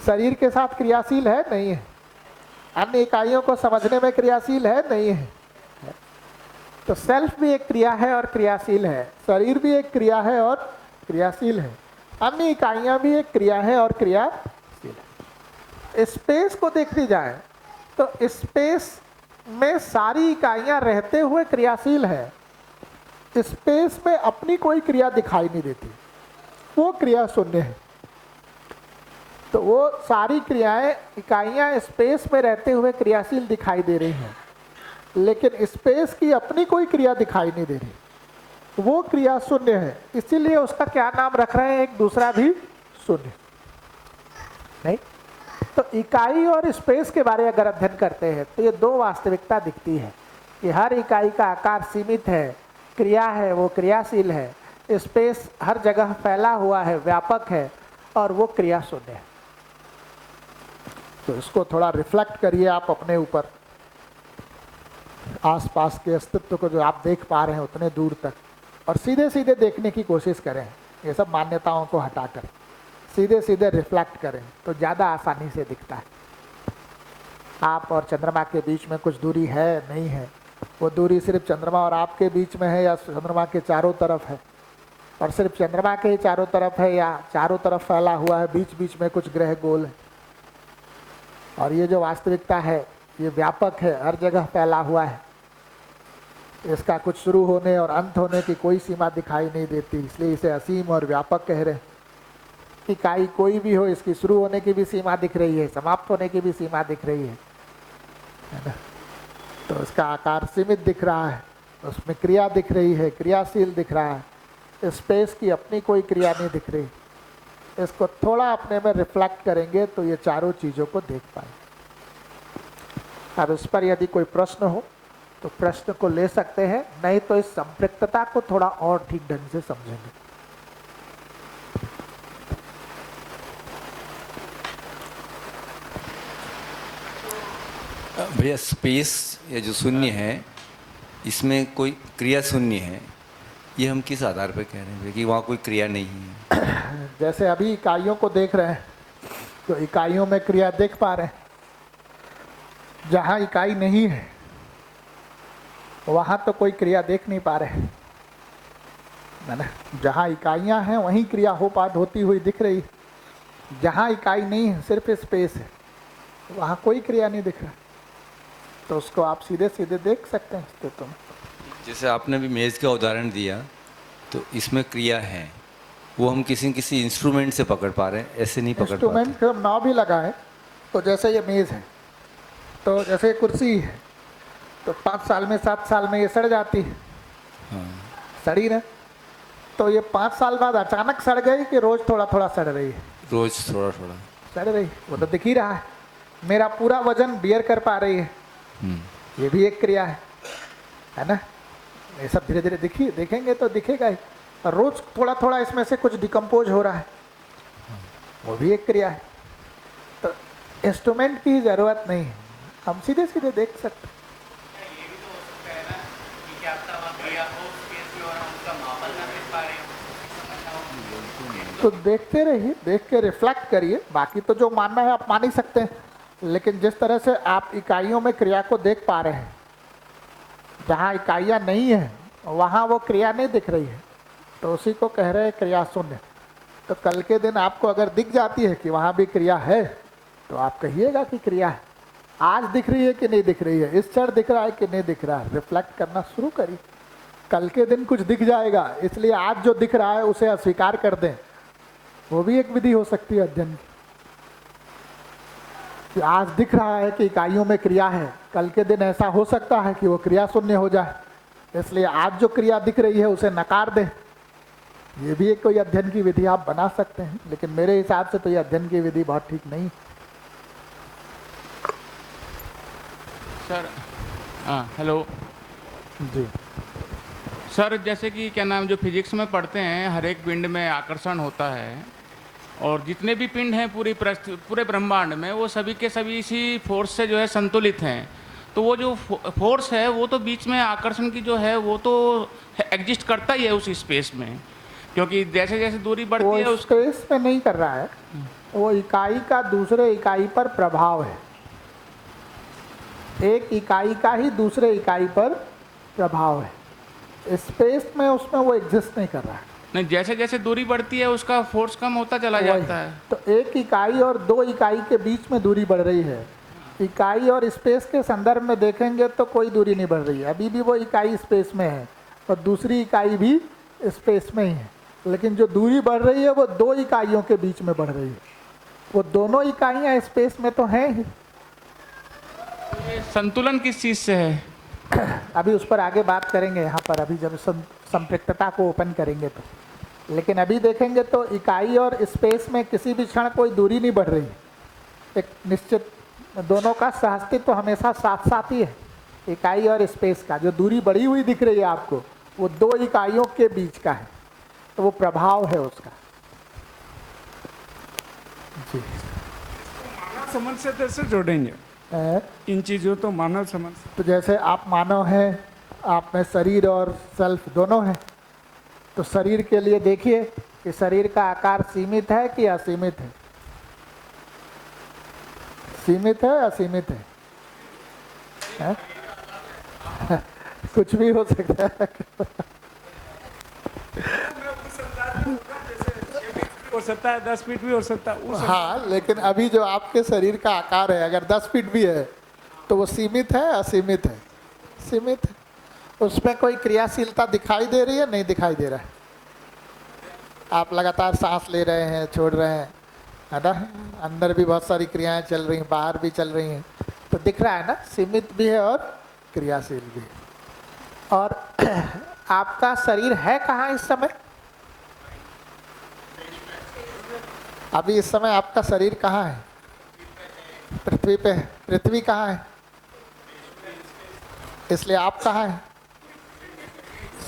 शरीर के साथ क्रियाशील है, नहीं है। अन्य इकाइयों को समझने में क्रियाशील है, नहीं है। तो सेल्फ भी एक क्रिया है और क्रियाशील है, शरीर भी एक क्रिया है और क्रियाशील है, अन्य इकाइयां भी एक क्रिया है और क्रियाशील है। स्पेस को देखने जाए तो स्पेस में सारी इकाइयां रहते हुए क्रियाशील है, स्पेस में अपनी कोई क्रिया दिखाई नहीं देती, वो क्रिया शून्य है। तो वो सारी क्रियाएं, इकाइयां स्पेस में रहते हुए क्रियाशील दिखाई दे रही हैं, लेकिन स्पेस की अपनी कोई क्रिया दिखाई नहीं दे रही, वो क्रिया शून्य है। इसीलिए उसका क्या नाम रख रहे हैं, एक दूसरा भी शून्य नहीं। तो इकाई और स्पेस के बारे में अगर अध्ययन करते हैं तो ये दो वास्तविकता दिखती है कि हर इकाई का आकार सीमित है, क्रिया है, वो क्रियाशील है, स्पेस हर जगह फैला हुआ है, व्यापक है, और वो क्रिया शून्य है। तो इसको थोड़ा रिफ्लेक्ट करिए आप अपने ऊपर। आसपास के अस्तित्व को जो आप देख पा रहे हैं उतने दूर तक, और सीधे सीधे देखने की कोशिश करें, ये सब मान्यताओं को हटाकर सीधे सीधे रिफ्लेक्ट करें तो ज़्यादा आसानी से दिखता है। आप और चंद्रमा के बीच में कुछ दूरी है नहीं है, वो दूरी सिर्फ चंद्रमा और आपके बीच में है या चंद्रमा के चारों तरफ है, और सिर्फ चंद्रमा के ही चारों तरफ है या चारों तरफ फैला हुआ है, बीच बीच में कुछ ग्रह गोल है। और ये जो वास्तविकता है ये व्यापक है, हर जगह फैला हुआ है, इसका कुछ शुरू होने और अंत होने की कोई सीमा दिखाई नहीं देती, इसलिए इसे असीम और व्यापक कह रहे हैं। इकाई कोई भी हो, इसकी शुरू होने की भी सीमा दिख रही है, समाप्त होने की भी सीमा दिख रही है ना। तो इसका आकार सीमित दिख रहा है, उसमें क्रिया दिख रही है, क्रियाशील दिख रहा है। स्पेस की अपनी कोई क्रिया नहीं दिख रही। इसको थोड़ा अपने में रिफ्लेक्ट करेंगे तो ये चारों चीज़ों को देख पाएंगे। अब इस पर यदि कोई प्रश्न हो तो प्रश्न को ले सकते हैं, नहीं तो इस संपृक्तता को थोड़ा और ठीक ढंग से समझेंगे। भैया स्पेस या जो शून्य है, इसमें कोई क्रिया शून्य है, ये हम किस आधार पर कह रहे हैं कि वहाँ कोई क्रिया नहीं है? जैसे अभी इकाइयों को देख रहे हैं तो इकाइयों में क्रिया देख पा रहे हैं। जहाँ इकाई नहीं है वहाँ तो कोई क्रिया देख नहीं पा रहे हैं, है ना। जहाँ इकाइयाँ हैं वहीं क्रिया होती हुई दिख रही है। जहाँ इकाई नहीं है, सिर्फ स्पेस है, वहाँ कोई क्रिया नहीं दिख रहा, तो उसको आप सीधे सीधे देख सकते हैं अस्तित्व में। जैसे आपने भी मेज़ का उदाहरण दिया, तो इसमें क्रिया है, वो हम किसी इंस्ट्रूमेंट से पकड़ पा रहे हैं, ऐसे नहीं पकड़ पाते। इंस्ट्रूमेंट जब नाव भी लगा है, तो जैसे ये मेज़ है, तो जैसे कुर्सी है, तो 5 साल में 7 साल में ये सड़ जाती है। सड़ी ना, तो ये 5 साल बाद अचानक सड़ गई कि रोज थोड़ा थोड़ा सड़ रही है? रोज थोड़ा थोड़ा सड़ रही, वो तो दिख ही रहा है। मेरा पूरा वजन बियर कर पा रही है, ये भी एक क्रिया है ना। ये सब धीरे धीरे देखेंगे तो दिखेगा ही। और रोज थोड़ा थोड़ा इसमें से कुछ डिकम्पोज हो रहा है, वो भी एक क्रिया है। तो इंस्ट्रूमेंट की जरूरत नहीं है, हम सीधे सीधे देख सकते हैं। तो देखते रहिए, देख के रिफ्लेक्ट करिए। बाकी तो जो मानना है आप मान ही सकते हैं, लेकिन जिस तरह से आप इकाइयों में क्रिया को देख पा रहे हैं, जहाँ इकाइयाँ नहीं है वहाँ वो क्रिया नहीं दिख रही है, तो उसी को कह रहे हैं क्रिया शून्य। तो कल के दिन आपको अगर दिख जाती है कि वहाँ भी क्रिया है, तो आप कहिएगा कि क्रिया है। आज दिख रही है कि नहीं दिख रही है, इस क्षण दिख रहा है कि नहीं दिख रहा है, रिफ्लेक्ट करना शुरू करिए। कल के दिन कुछ दिख जाएगा, इसलिए आज जो दिख रहा है उसे अस्वीकार कर दें, वो भी एक विधि हो सकती है अध्ययन की। कि आज दिख रहा है कि इकाइयों में क्रिया है, कल के दिन ऐसा हो सकता है कि वो क्रिया शून्य हो जाए, इसलिए आज जो क्रिया दिख रही है उसे नकार दें। ये भी एक कोई अध्ययन की विधि आप बना सकते हैं, लेकिन मेरे हिसाब से तो ये अध्ययन की विधि बहुत ठीक नहीं। सर हाँ, हेलो जी सर, जैसे कि क्या नाम, जो फिजिक्स में पढ़ते हैं हर एक पिंड में आकर्षण होता है, और जितने भी पिंड हैं पूरे ब्रह्मांड में, वो सभी के सभी इसी फोर्स से जो है संतुलित हैं। तो वो जो फोर्स है वो तो बीच में आकर्षण की जो है वो तो एग्जिस्ट करता ही है उस स्पेस में, क्योंकि जैसे जैसे दूरी बढ़ती है वो स्पेस में नहीं कर रहा है, वो इकाई का दूसरे इकाई पर प्रभाव है। एक इकाई का ही दूसरे इकाई पर प्रभाव है, स्पेस में उसमें वो एग्जिस्ट नहीं कर रहा है। नहीं, जैसे जैसे दूरी बढ़ती है उसका फोर्स कम होता चला जाता है। तो एक इकाई और दो इकाई के बीच में दूरी बढ़ रही है। इकाई और स्पेस के संदर्भ में देखेंगे तो कोई दूरी नहीं बढ़ रही है, अभी भी वो इकाई स्पेस में है और दूसरी इकाई भी स्पेस में ही है, लेकिन जो दूरी बढ़ रही है वो दो इकाइयों के बीच में बढ़ रही है। वो दोनों इकाइयाँ स्पेस में तो हैं ही। संतुलन किस चीज़ से है? अभी उस पर आगे बात करेंगे यहाँ पर, अभी जब संपृक्तता को ओपन करेंगे तो। लेकिन अभी देखेंगे तो इकाई और स्पेस में किसी भी क्षण कोई दूरी नहीं बढ़ रही, एक निश्चित, दोनों का सहअस्तित्व तो हमेशा साथ साथ ही है। इकाई और स्पेस का जो दूरी बढ़ी हुई दिख रही है आपको, वो दो इकाइयों के बीच का है, तो वो प्रभाव है उसका। जी समझ से कैसे जोड़ेंगे? इन चीज़ों तो मानव समझ तो जैसे आप मानव हैं, आप में शरीर और सेल्फ दोनों हैं, तो शरीर के लिए देखिए कि शरीर का आकार सीमित है कि असीमित है। सीमित है, असीमित है? कुछ भी हो सकता है। हो सकता है, 10 फीट भी हो सकता है। हाँ, लेकिन अभी जो आपके शरीर का आकार है, अगर 10 फीट भी है तो वो सीमित है, असीमित है? सीमित है। उसमें कोई क्रियाशीलता दिखाई दे रही है? नहीं दिखाई दे रहा है। आप लगातार सांस ले रहे हैं, छोड़ रहे हैं, है ना? अंदर भी बहुत सारी क्रियाएं चल रही हैं, बाहर भी चल रही हैं, तो दिख रहा है ना, सीमित भी है और क्रियाशील भी है। और आपका शरीर है कहाँ इस समय? अभी इस समय आपका शरीर कहाँ है? पृथ्वी पे है। पृथ्वी कहाँ है? इसलिए आप कहाँ हैं?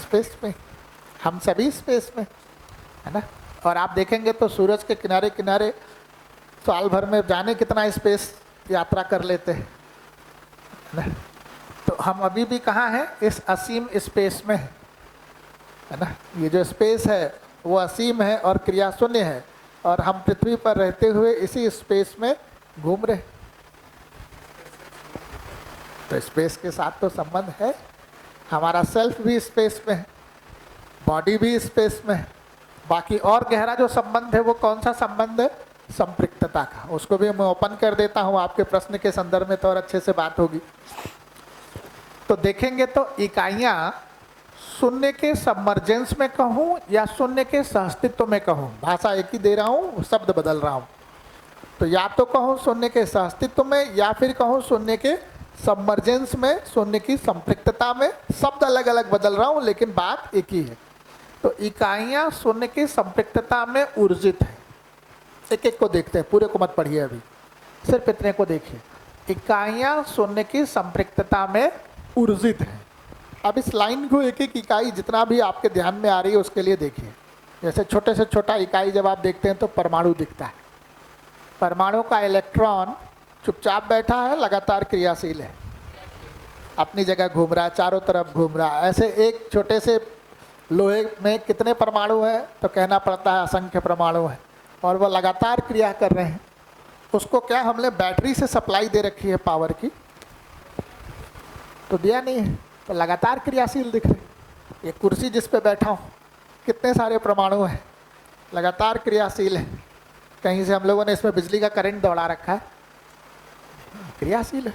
स्पेस में। हम सभी स्पेस में, है ना? और आप देखेंगे तो सूरज के किनारे किनारे साल भर में जाने कितना स्पेस यात्रा कर लेते हैं, है ना? तो हम अभी भी कहाँ हैं? इस असीम स्पेस में है ना? ये जो स्पेस है वो असीम है और क्रिया शून्य है, और हम पृथ्वी पर रहते हुए इसी स्पेस में घूम रहे। तो स्पेस के साथ तो संबंध है। हमारा सेल्फ भी स्पेस में है, बॉडी भी स्पेस में है। बाकी और गहरा जो संबंध है वो कौन सा संबंध है? संपृक्तता का। उसको भी मैं ओपन कर देता हूँ, आपके प्रश्न के संदर्भ में तो और अच्छे से बात होगी। तो देखेंगे तो इकाइयाँ शून्य के सबमर्जेंस में कहूँ या शून्य के सहअस्तित्व में कहूँ, भाषा एक ही दे रहा हूँ, शब्द बदल रहा हूँ। तो या तो कहूँ शून्य के सहअस्तित्व में, या फिर कहूँ शून्य के सबमर्जेंस में, शून्य की संपृक्तता में। शब्द अलग अलग बदल रहा हूँ लेकिन बात एक ही है। तो इकाइयाँ शून्य की संपृक्तता में ऊर्जित है। एक एक को देखते हैं, पूरे को मत पढ़िए अभी, सिर्फ इतने को देखिए। इकाइयाँ शून्य की संपृक्तता में ऊर्जित है। अब इस लाइन को एक एक इकाई जितना भी आपके ध्यान में आ रही है उसके लिए देखिए। जैसे छोटे से छोटा इकाई जब आप देखते हैं तो परमाणु दिखता है। परमाणु का इलेक्ट्रॉन चुपचाप बैठा है, लगातार क्रियाशील है, अपनी जगह घूम रहा है, चारों तरफ घूम रहा है। ऐसे एक छोटे से लोहे में कितने परमाणु हैं? तो कहना पड़ता है असंख्य परमाणु हैं, और वह लगातार क्रिया कर रहे हैं। उसको क्या हमने बैटरी से सप्लाई दे रखी है पावर की? तो दिया नहीं है, तो लगातार क्रियाशील दिख रहे। ये कुर्सी जिस पे बैठा हूँ, कितने सारे परमाणु हैं, लगातार क्रियाशील है। कहीं से हम लोगों ने इसमें बिजली का करंट दौड़ा रखा है, क्रियाशील है।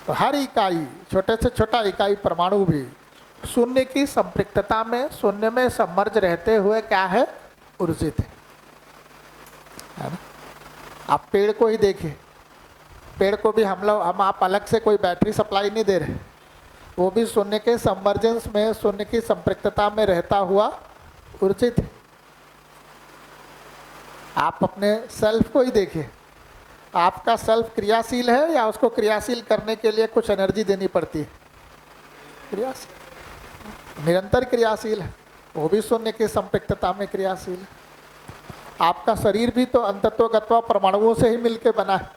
तो हर इकाई, छोटे से छोटा इकाई परमाणु भी शून्य की संपृक्तता में, शून्य में सम्मर्ज रहते हुए क्या है? ऊर्जित है ना? आप पेड़ को ही देखिए, पेड़ को भी हम आप अलग से कोई बैटरी सप्लाई नहीं दे रहे, वो भी शून्य के संवर्जेंस में, शून्य की संपृक्तता में रहता हुआ ऊर्जित है। आप अपने सेल्फ को ही देखिए, आपका सेल्फ क्रियाशील है या उसको क्रियाशील करने के लिए कुछ एनर्जी देनी पड़ती है? क्रियाशील, निरंतर क्रियाशील है, वो भी शून्य की संपृक्तता में क्रियाशील है। आपका शरीर भी तो अंतत्वगत्वा परमाणुओं से ही मिलके बना है।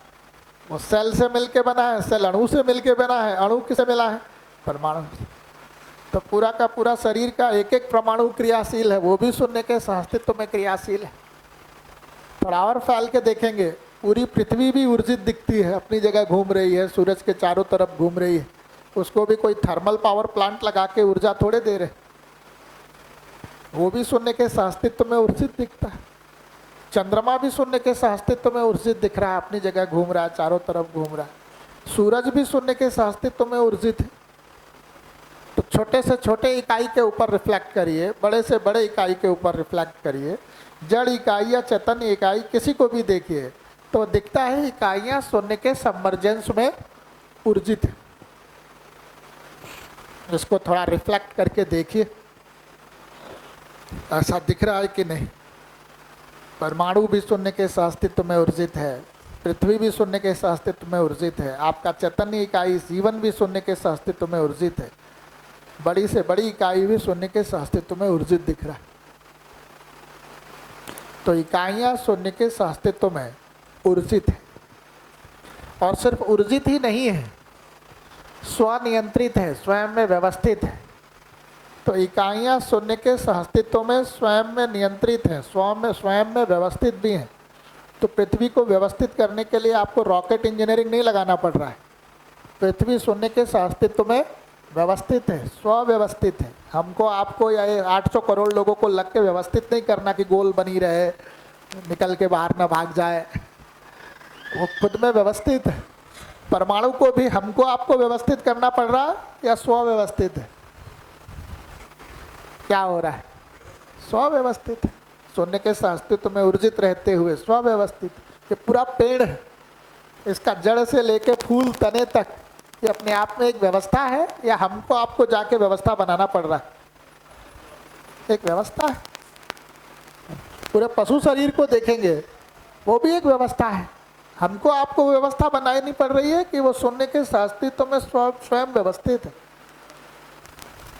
वो सेल से मिलके बना है, सेल अणु से मिलके बना है, अणु किसे मिला है? परमाणु। तो पूरा का पूरा शरीर का एक एक परमाणु क्रियाशील है, वो भी शून्य के सहअस्तित्व में क्रियाशील है। थोड़ा और फैल के देखेंगे, पूरी पृथ्वी भी ऊर्जित दिखती है, अपनी जगह घूम रही है, सूरज के चारों तरफ घूम रही है। उसको भी कोई थर्मल पावर प्लांट लगा के ऊर्जा थोड़े दे रहे, वो भी शून्य के सहअस्तित्व में ऊर्जित दिखता है। चंद्रमा भी शून्य के सहअस्तित्व में ऊर्जित दिख रहा है, अपनी जगह घूम रहा है, चारों तरफ घूम रहा है। सूरज भी शून्य के सहअस्तित्व में ऊर्जित है। तो छोटे से छोटे इकाई के ऊपर रिफ्लेक्ट करिए, बड़े से बड़े इकाई के ऊपर रिफ्लेक्ट करिए, जड़ इकाई या चैतन्य इकाई किसी को भी देखिए तो दिखता है इकाइयाँ शून्य के सबमर्जेंस में ऊर्जित है। इसको थोड़ा रिफ्लेक्ट करके देखिए, ऐसा दिख रहा है कि नहीं? परमाणु भी शून्य के सहअस्तित्व में ऊर्जित है, पृथ्वी भी शून्य के सहअस्तित्व में ऊर्जित है, आपका चैतन्य इकाई जीवन भी शून्य के सहअस्तित्व में ऊर्जित है, बड़ी से बड़ी इकाई भी शून्य के सहअस्तित्व में ऊर्जित दिख रहा है। तो इकाइयाँ शून्य के सहअस्तित्व में ऊर्जित है। और सिर्फ ऊर्जित ही नहीं है, स्वनियंत्रित है, स्वयं में व्यवस्थित है। तो इकाइयाँ शून्य के सहअस्तित्व में स्वयं में नियंत्रित हैं, स्वयं में व्यवस्थित भी हैं। तो पृथ्वी को व्यवस्थित करने के लिए आपको रॉकेट इंजीनियरिंग नहीं लगाना पड़ रहा है। पृथ्वी शून्य के सहअस्तित्व में व्यवस्थित है, स्वव्यवस्थित है। हमको आपको या 800 करोड़ लोगों को लग के व्यवस्थित नहीं करना कि गोल बनी रहे, निकल के बाहर ना भाग जाए। वो खुद में व्यवस्थित है। परमाणु को भी हमको आपको व्यवस्थित करना पड़ रहा है या स्वव्यवस्थित है? क्या हो रहा है? स्वव्यवस्थित है। शून्य के अस्तित्व में ऊर्जित रहते हुए स्वव्यवस्थित। ये पूरा पेड़ है, इसका जड़ से लेके फूल तने तक, ये अपने आप में एक व्यवस्था है या हमको आपको जाके व्यवस्था बनाना पड़ रहा है? एक व्यवस्था है। पूरे पशु शरीर को देखेंगे, वो भी एक व्यवस्था है। हमको आपको व्यवस्था बनानी नहीं पड़ रही है कि वो शून्य के अस्तित्व में स्वयं व्यवस्थित है।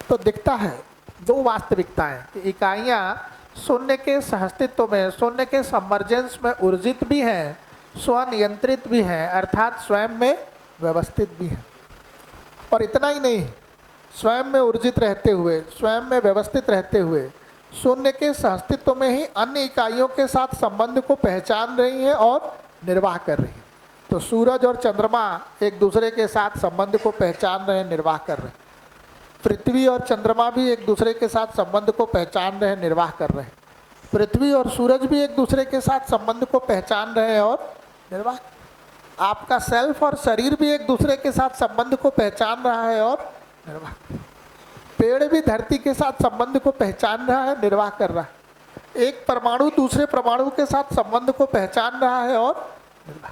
तो दिखता है दो वास्तविकता है कि इकाइयाँ शून्य के सहअस्तित्व में, शून्य के सबमर्जेंस में ऊर्जित भी हैं, स्वनियंत्रित भी हैं, अर्थात स्वयं में व्यवस्थित भी हैं। और इतना ही नहीं, स्वयं में ऊर्जित रहते हुए, स्वयं में व्यवस्थित रहते हुए, शून्य के सहअस्तित्व में ही अन्य इकाइयों के साथ संबंध को पहचान रही हैं और निर्वाह कर रही हैं। तो सूरज और चंद्रमा एक दूसरे के साथ संबंध को पहचान रहे हैं, निर्वाह कर रहे हैं। पृथ्वी और चंद्रमा भी एक दूसरे के साथ संबंध को पहचान रहे हैं, निर्वाह कर रहे हैं। पृथ्वी और सूरज भी एक दूसरे के साथ संबंध को पहचान रहे हैं और निर्वाह। आपका सेल्फ और शरीर भी एक दूसरे के साथ संबंध को पहचान रहा है और निर्वाह। पेड़ भी धरती के साथ संबंध को पहचान रहा है, निर्वाह कर रहा है। एक परमाणु दूसरे परमाणु के साथ संबंध को पहचान रहा है और निर्वाह।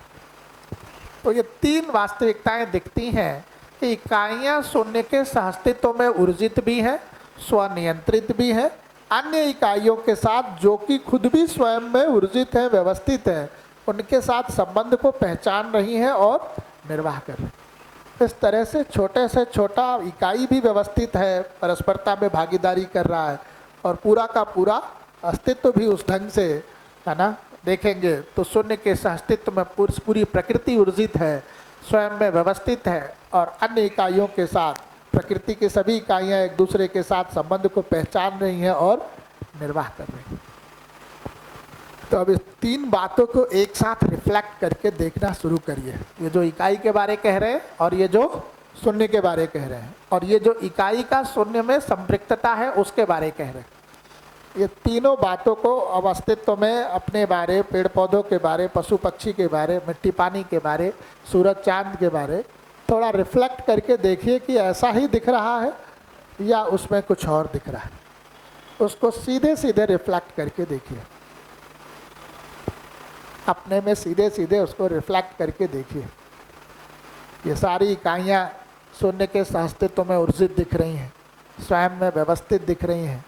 तो ये तीन वास्तविकताएं दिखती हैं कि इकाइयाँ शून्य के सहअस्तित्व में ऊर्जित भी हैं, स्वनियंत्रित भी हैं, अन्य इकाइयों के साथ जो कि खुद भी स्वयं में ऊर्जित है, व्यवस्थित है, उनके साथ संबंध को पहचान रही हैं और निर्वाह कर रही हैं। इस तरह से छोटा इकाई भी व्यवस्थित है, परस्परता में भागीदारी कर रहा है और पूरा का पूरा अस्तित्व भी उस ढंग से, है ना, देखेंगे तो शून्य के सहअस्तित्व में पूरी प्रकृति ऊर्जित है, स्वयं में व्यवस्थित है और अन्य इकाइयों के साथ, प्रकृति की सभी इकाइयाँ एक दूसरे के साथ संबंध को पहचान रही हैं और निर्वाह कर रही हैं। तो अब इस तीन बातों को एक साथ रिफ्लेक्ट करके देखना शुरू करिए। ये जो इकाई के बारे कह रहे हैं और ये जो शून्य के बारे कह रहे हैं और ये जो इकाई का शून्य में संपृक्तता है उसके बारे कह रहे हैं। ये तीनों बातों को अब अस्तित्व में अपने बारे, पेड़ पौधों के बारे, पशु पक्षी के बारे, मिट्टी पानी के बारे, सूरज चांद के बारे थोड़ा रिफ्लेक्ट करके देखिए कि ऐसा ही दिख रहा है या उसमें कुछ और दिख रहा है। उसको सीधे सीधे रिफ्लेक्ट करके देखिए, अपने में सीधे सीधे उसको रिफ्लेक्ट करके देखिए। ये सारी इकाइयाँ शून्य के सहअस्तित्व में ऊर्जित दिख रही हैं, स्वयं में व्यवस्थित दिख रही हैं,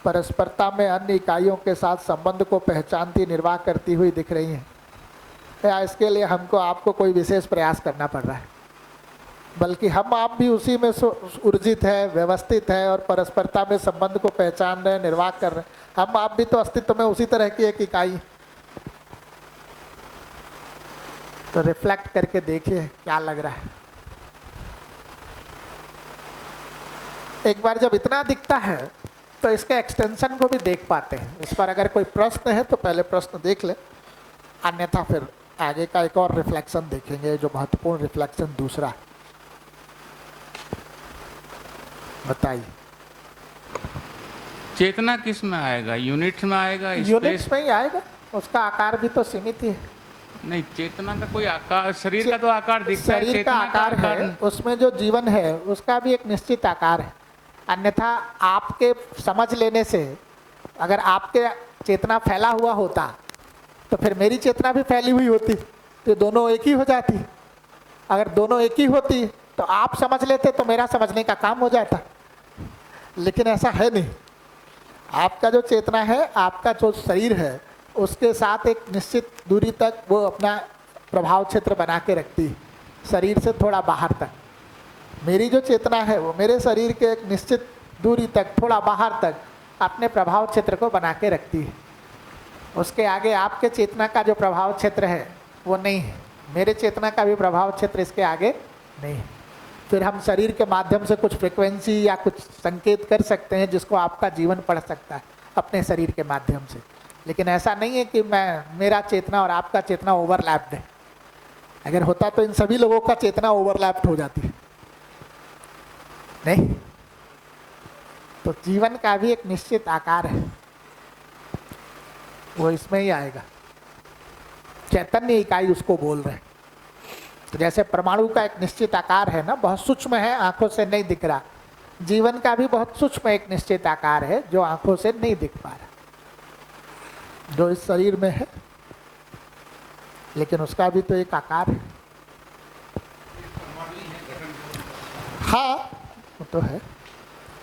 परस्परता में अन्य इकाइयों के साथ संबंध को पहचानती, निर्वाह करती हुई दिख रही हैं। या इसके लिए हमको आपको कोई विशेष प्रयास करना पड़ रहा है, बल्कि हम आप भी उसी में ऊर्जित है, व्यवस्थित है और परस्परता में संबंध को पहचान रहे हैं, निर्वाह कर रहे हैं। हम आप भी तो अस्तित्व में उसी तरह की एक इकाई। तो रिफ्लेक्ट करके देखिए क्या लग रहा है। एक बार जब इतना दिखता है तो इसके एक्सटेंशन को भी देख पाते हैं। इस पर अगर कोई प्रश्न है तो पहले प्रश्न देख ले, अन्यथा फिर आगे का एक और रिफ्लेक्शन देखेंगे, जो महत्वपूर्ण रिफ्लेक्शन दूसरा है। बताइए। चेतना किस में आएगा? यूनिट्स में आएगा? यूनिट्स में ही आएगा, उसका आकार भी तो सीमित ही है। नहीं, चेतना का कोई आकार, शरीर का तो आकार दिखता है, शरीर का चेतना आकार है, उसमें जो जीवन है उसका भी एक निश्चित आकार है। अन्यथा आपके समझ लेने से, अगर आपके चेतना फैला हुआ होता तो फिर मेरी चेतना भी फैली हुई होती, तो दोनों एक ही हो जाती। अगर दोनों एक ही होती तो आप समझ लेते तो मेरा समझने का काम हो जाता, लेकिन ऐसा है नहीं। आपका जो चेतना है, आपका जो शरीर है, उसके साथ एक निश्चित दूरी तक वो अपना प्रभाव क्षेत्र बना के रखती है, शरीर से थोड़ा बाहर तक। मेरी जो चेतना है वो मेरे शरीर के एक निश्चित दूरी तक, थोड़ा बाहर तक अपने प्रभाव क्षेत्र को बना के रखती है। उसके आगे आपके चेतना का जो प्रभाव क्षेत्र है वो नहीं है, मेरे चेतना का भी प्रभाव क्षेत्र इसके आगे नहीं है। फिर हम शरीर के माध्यम से कुछ फ्रिक्वेंसी या कुछ संकेत कर सकते हैं जिसको आपका जीवन पढ़ सकता है अपने शरीर के माध्यम से, लेकिन ऐसा नहीं है कि मेरा चेतना और आपका चेतना ओवरलैप्ड है। अगर होता तो इन सभी लोगों का चेतना ओवरलैप्ड हो जाती है, नहीं। तो जीवन का भी एक निश्चित आकार है, वो इसमें ही आएगा। चैतन्य इकाई उसको बोल रहे हैं। तो जैसे परमाणु का एक निश्चित आकार है ना, बहुत सूक्ष्म है, आंखों से नहीं दिख रहा। जीवन का भी बहुत सूक्ष्म एक निश्चित आकार है जो आंखों से नहीं दिख पा रहा, जो इस शरीर में है, लेकिन उसका भी तो एक आकार है। हाँ वो तो है।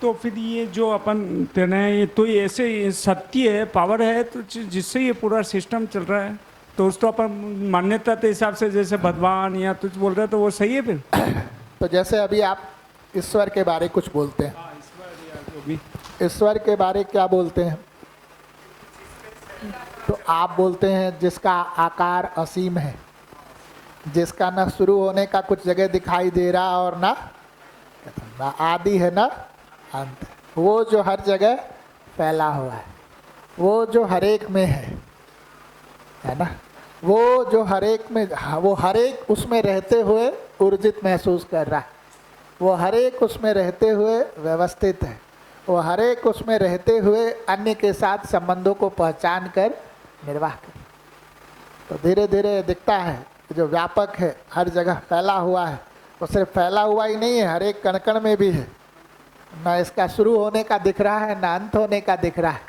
तो फिर ये जो अपन कह रहे हैं, ये तो ये ऐसे सत्य है, पावर है, तो जिससे ये पूरा सिस्टम चल रहा है, तो उसको अपन मान्यता के हिसाब से जैसे भगवान या कुछ बोल रहे हैं तो वो सही है फिर। तो जैसे अभी आप ईश्वर के बारे कुछ बोलते हैं, ईश्वर के बारे क्या बोलते हैं? तो आप बोलते हैं जिसका आकार असीम है, जिसका ना शुरू होने का कुछ जगह दिखाई दे रहा और ना आदि है ना अंत, वो जो हर जगह फैला हुआ है, वो जो हर एक में है ना, वो जो हर एक में, वो हर एक उसमें रहते हुए ऊर्जित महसूस कर रहा है, वो हर एक उसमें रहते हुए व्यवस्थित है, वो हर एक उसमें रहते हुए अन्य के साथ संबंधों को पहचान कर निर्वाह कर। तो धीरे धीरे दिखता है जो व्यापक है, हर जगह फैला हुआ है, वो सिर्फ फैला हुआ ही नहीं है, हर एक कण कण में भी है, ना इसका शुरू होने का दिख रहा है ना अंत होने का दिख रहा है।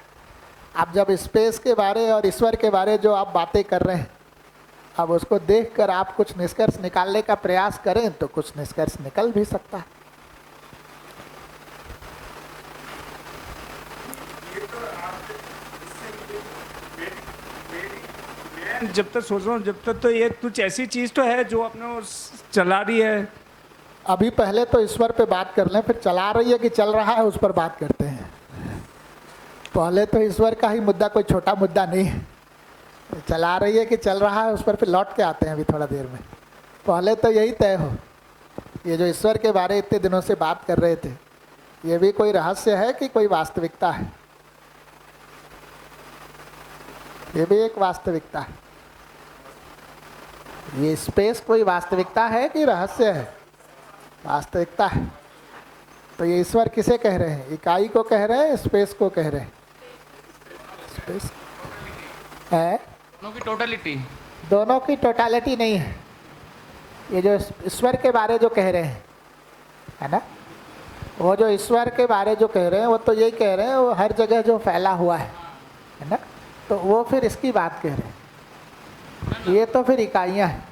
आप जब स्पेस के बारे और ईश्वर के बारे जो आप बातें कर रहे हैं, अब उसको देखकर आप कुछ निष्कर्ष निकालने का प्रयास करें तो कुछ निष्कर्ष निकल भी सकता है। जब तक सोच रहा हूँ, जब तक तो ये कुछ ऐसी चीज तो है जो अपने को चला रही है। अभी पहले तो ईश्वर पे बात कर लें, फिर चला रही है कि चल रहा है उस पर बात करते हैं। पहले तो ईश्वर का ही मुद्दा कोई छोटा मुद्दा नहीं है, चला रही है कि चल रहा है उस पर फिर लौट के आते हैं अभी थोड़ा देर में। पहले तो यही तय हो, ये जो ईश्वर के बारे इतने दिनों से बात कर रहे थे, ये भी कोई रहस्य है कि कोई वास्तविकता है? ये भी एक वास्तविकता है। ये स्पेस कोई वास्तविकता है कि रहस्य है? वास्तविकता है। तो ये ईश्वर किसे कह रहे हैं? इकाई को कह रहे हैं, स्पेस को कह रहे हैं? स्पेस है, दोनों की टोटलिटी, दोनों की टोटालिटी नहीं है। ये जो ईश्वर के बारे जो कह रहे हैं, है ना, वो जो ईश्वर के बारे जो कह रहे हैं वो तो यही कह रहे हैं वो हर जगह जो फैला हुआ है ना, तो वो फिर इसकी बात कह रहे हैं। ये तो फिर इकाइयाँ हैं।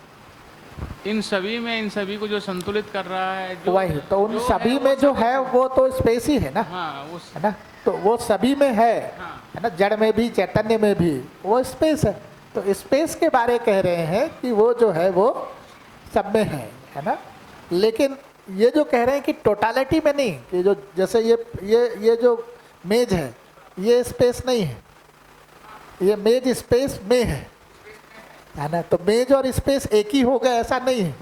इन सभी में, इन सभी को जो संतुलित कर रहा है, जो वही तो उन सभी में जो है वो तो स्पेस ही है ना, हाँ उस, है ना, तो वो सभी में है, हाँ। है ना, जड़ में भी चैतन्य में भी वो स्पेस है। तो स्पेस के बारे कह रहे हैं कि वो जो है वो सब में है ना। लेकिन ये जो कह रहे हैं कि टोटालिटी में नहीं, कि जो जैसे ये जो मेज है ये स्पेस नहीं है, ये मेज स्पेस में है ना। तो मेज और स्पेस एक ही हो गया ऐसा नहीं है।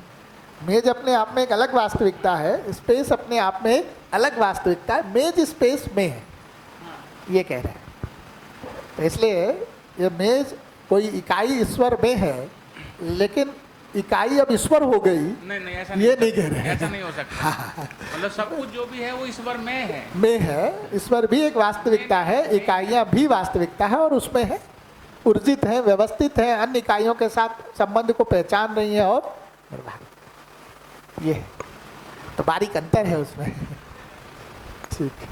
मेज अपने आप में एक अलग वास्तविकता है, स्पेस अपने आप में एक अलग वास्तविकता है, मेज स्पेस में है, ये कह रहे हैं। तो इसलिए ये मेज कोई इकाई ईश्वर में है, लेकिन इकाई अब ईश्वर हो गई, नहीं ऐसा ये नहीं कह रहे हैं। ऐसा नहीं हो सकता। मतलब सब कुछ जो भी है वो ईश्वर में है। ईश्वर भी एक वास्तविकता है, इकाइयाँ भी वास्तविकता है और उसमें है, ऊर्जित है, व्यवस्थित है, अन्य इकाइयों के साथ संबंध को पहचान रही है और निर्वाह। ये तो बारीक अंतर है उसमें। ठीक है,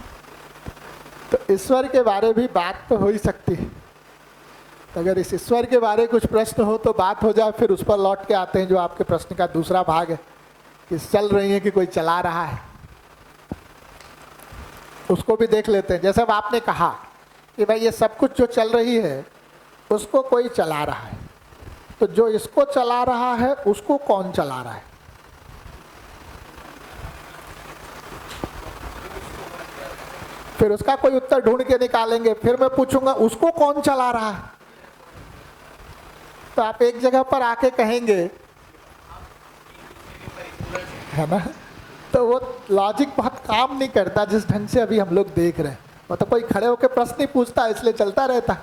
तो ईश्वर के बारे भी बात तो हो ही सकती है। तो अगर इस ईश्वर के बारे कुछ प्रश्न हो तो बात हो जाए, फिर उस पर लौट के आते हैं जो आपके प्रश्न का दूसरा भाग है कि चल रही है कि कोई चला रहा है, उसको भी देख लेते हैं। जैसे अब आपने कहा कि भाई ये सब कुछ जो चल रही है उसको कोई चला रहा है, तो जो इसको चला रहा है उसको कौन चला रहा है? फिर उसका कोई उत्तर ढूंढ के निकालेंगे। फिर मैं पूछूंगा उसको कौन चला रहा है, तो आप एक जगह पर आके कहेंगे है ना। तो वो लॉजिक बहुत काम नहीं करता जिस ढंग से अभी हम लोग देख रहे हैं। वो तो कोई खड़े होकर प्रश्न नहीं पूछता, इसलिए चलता रहता।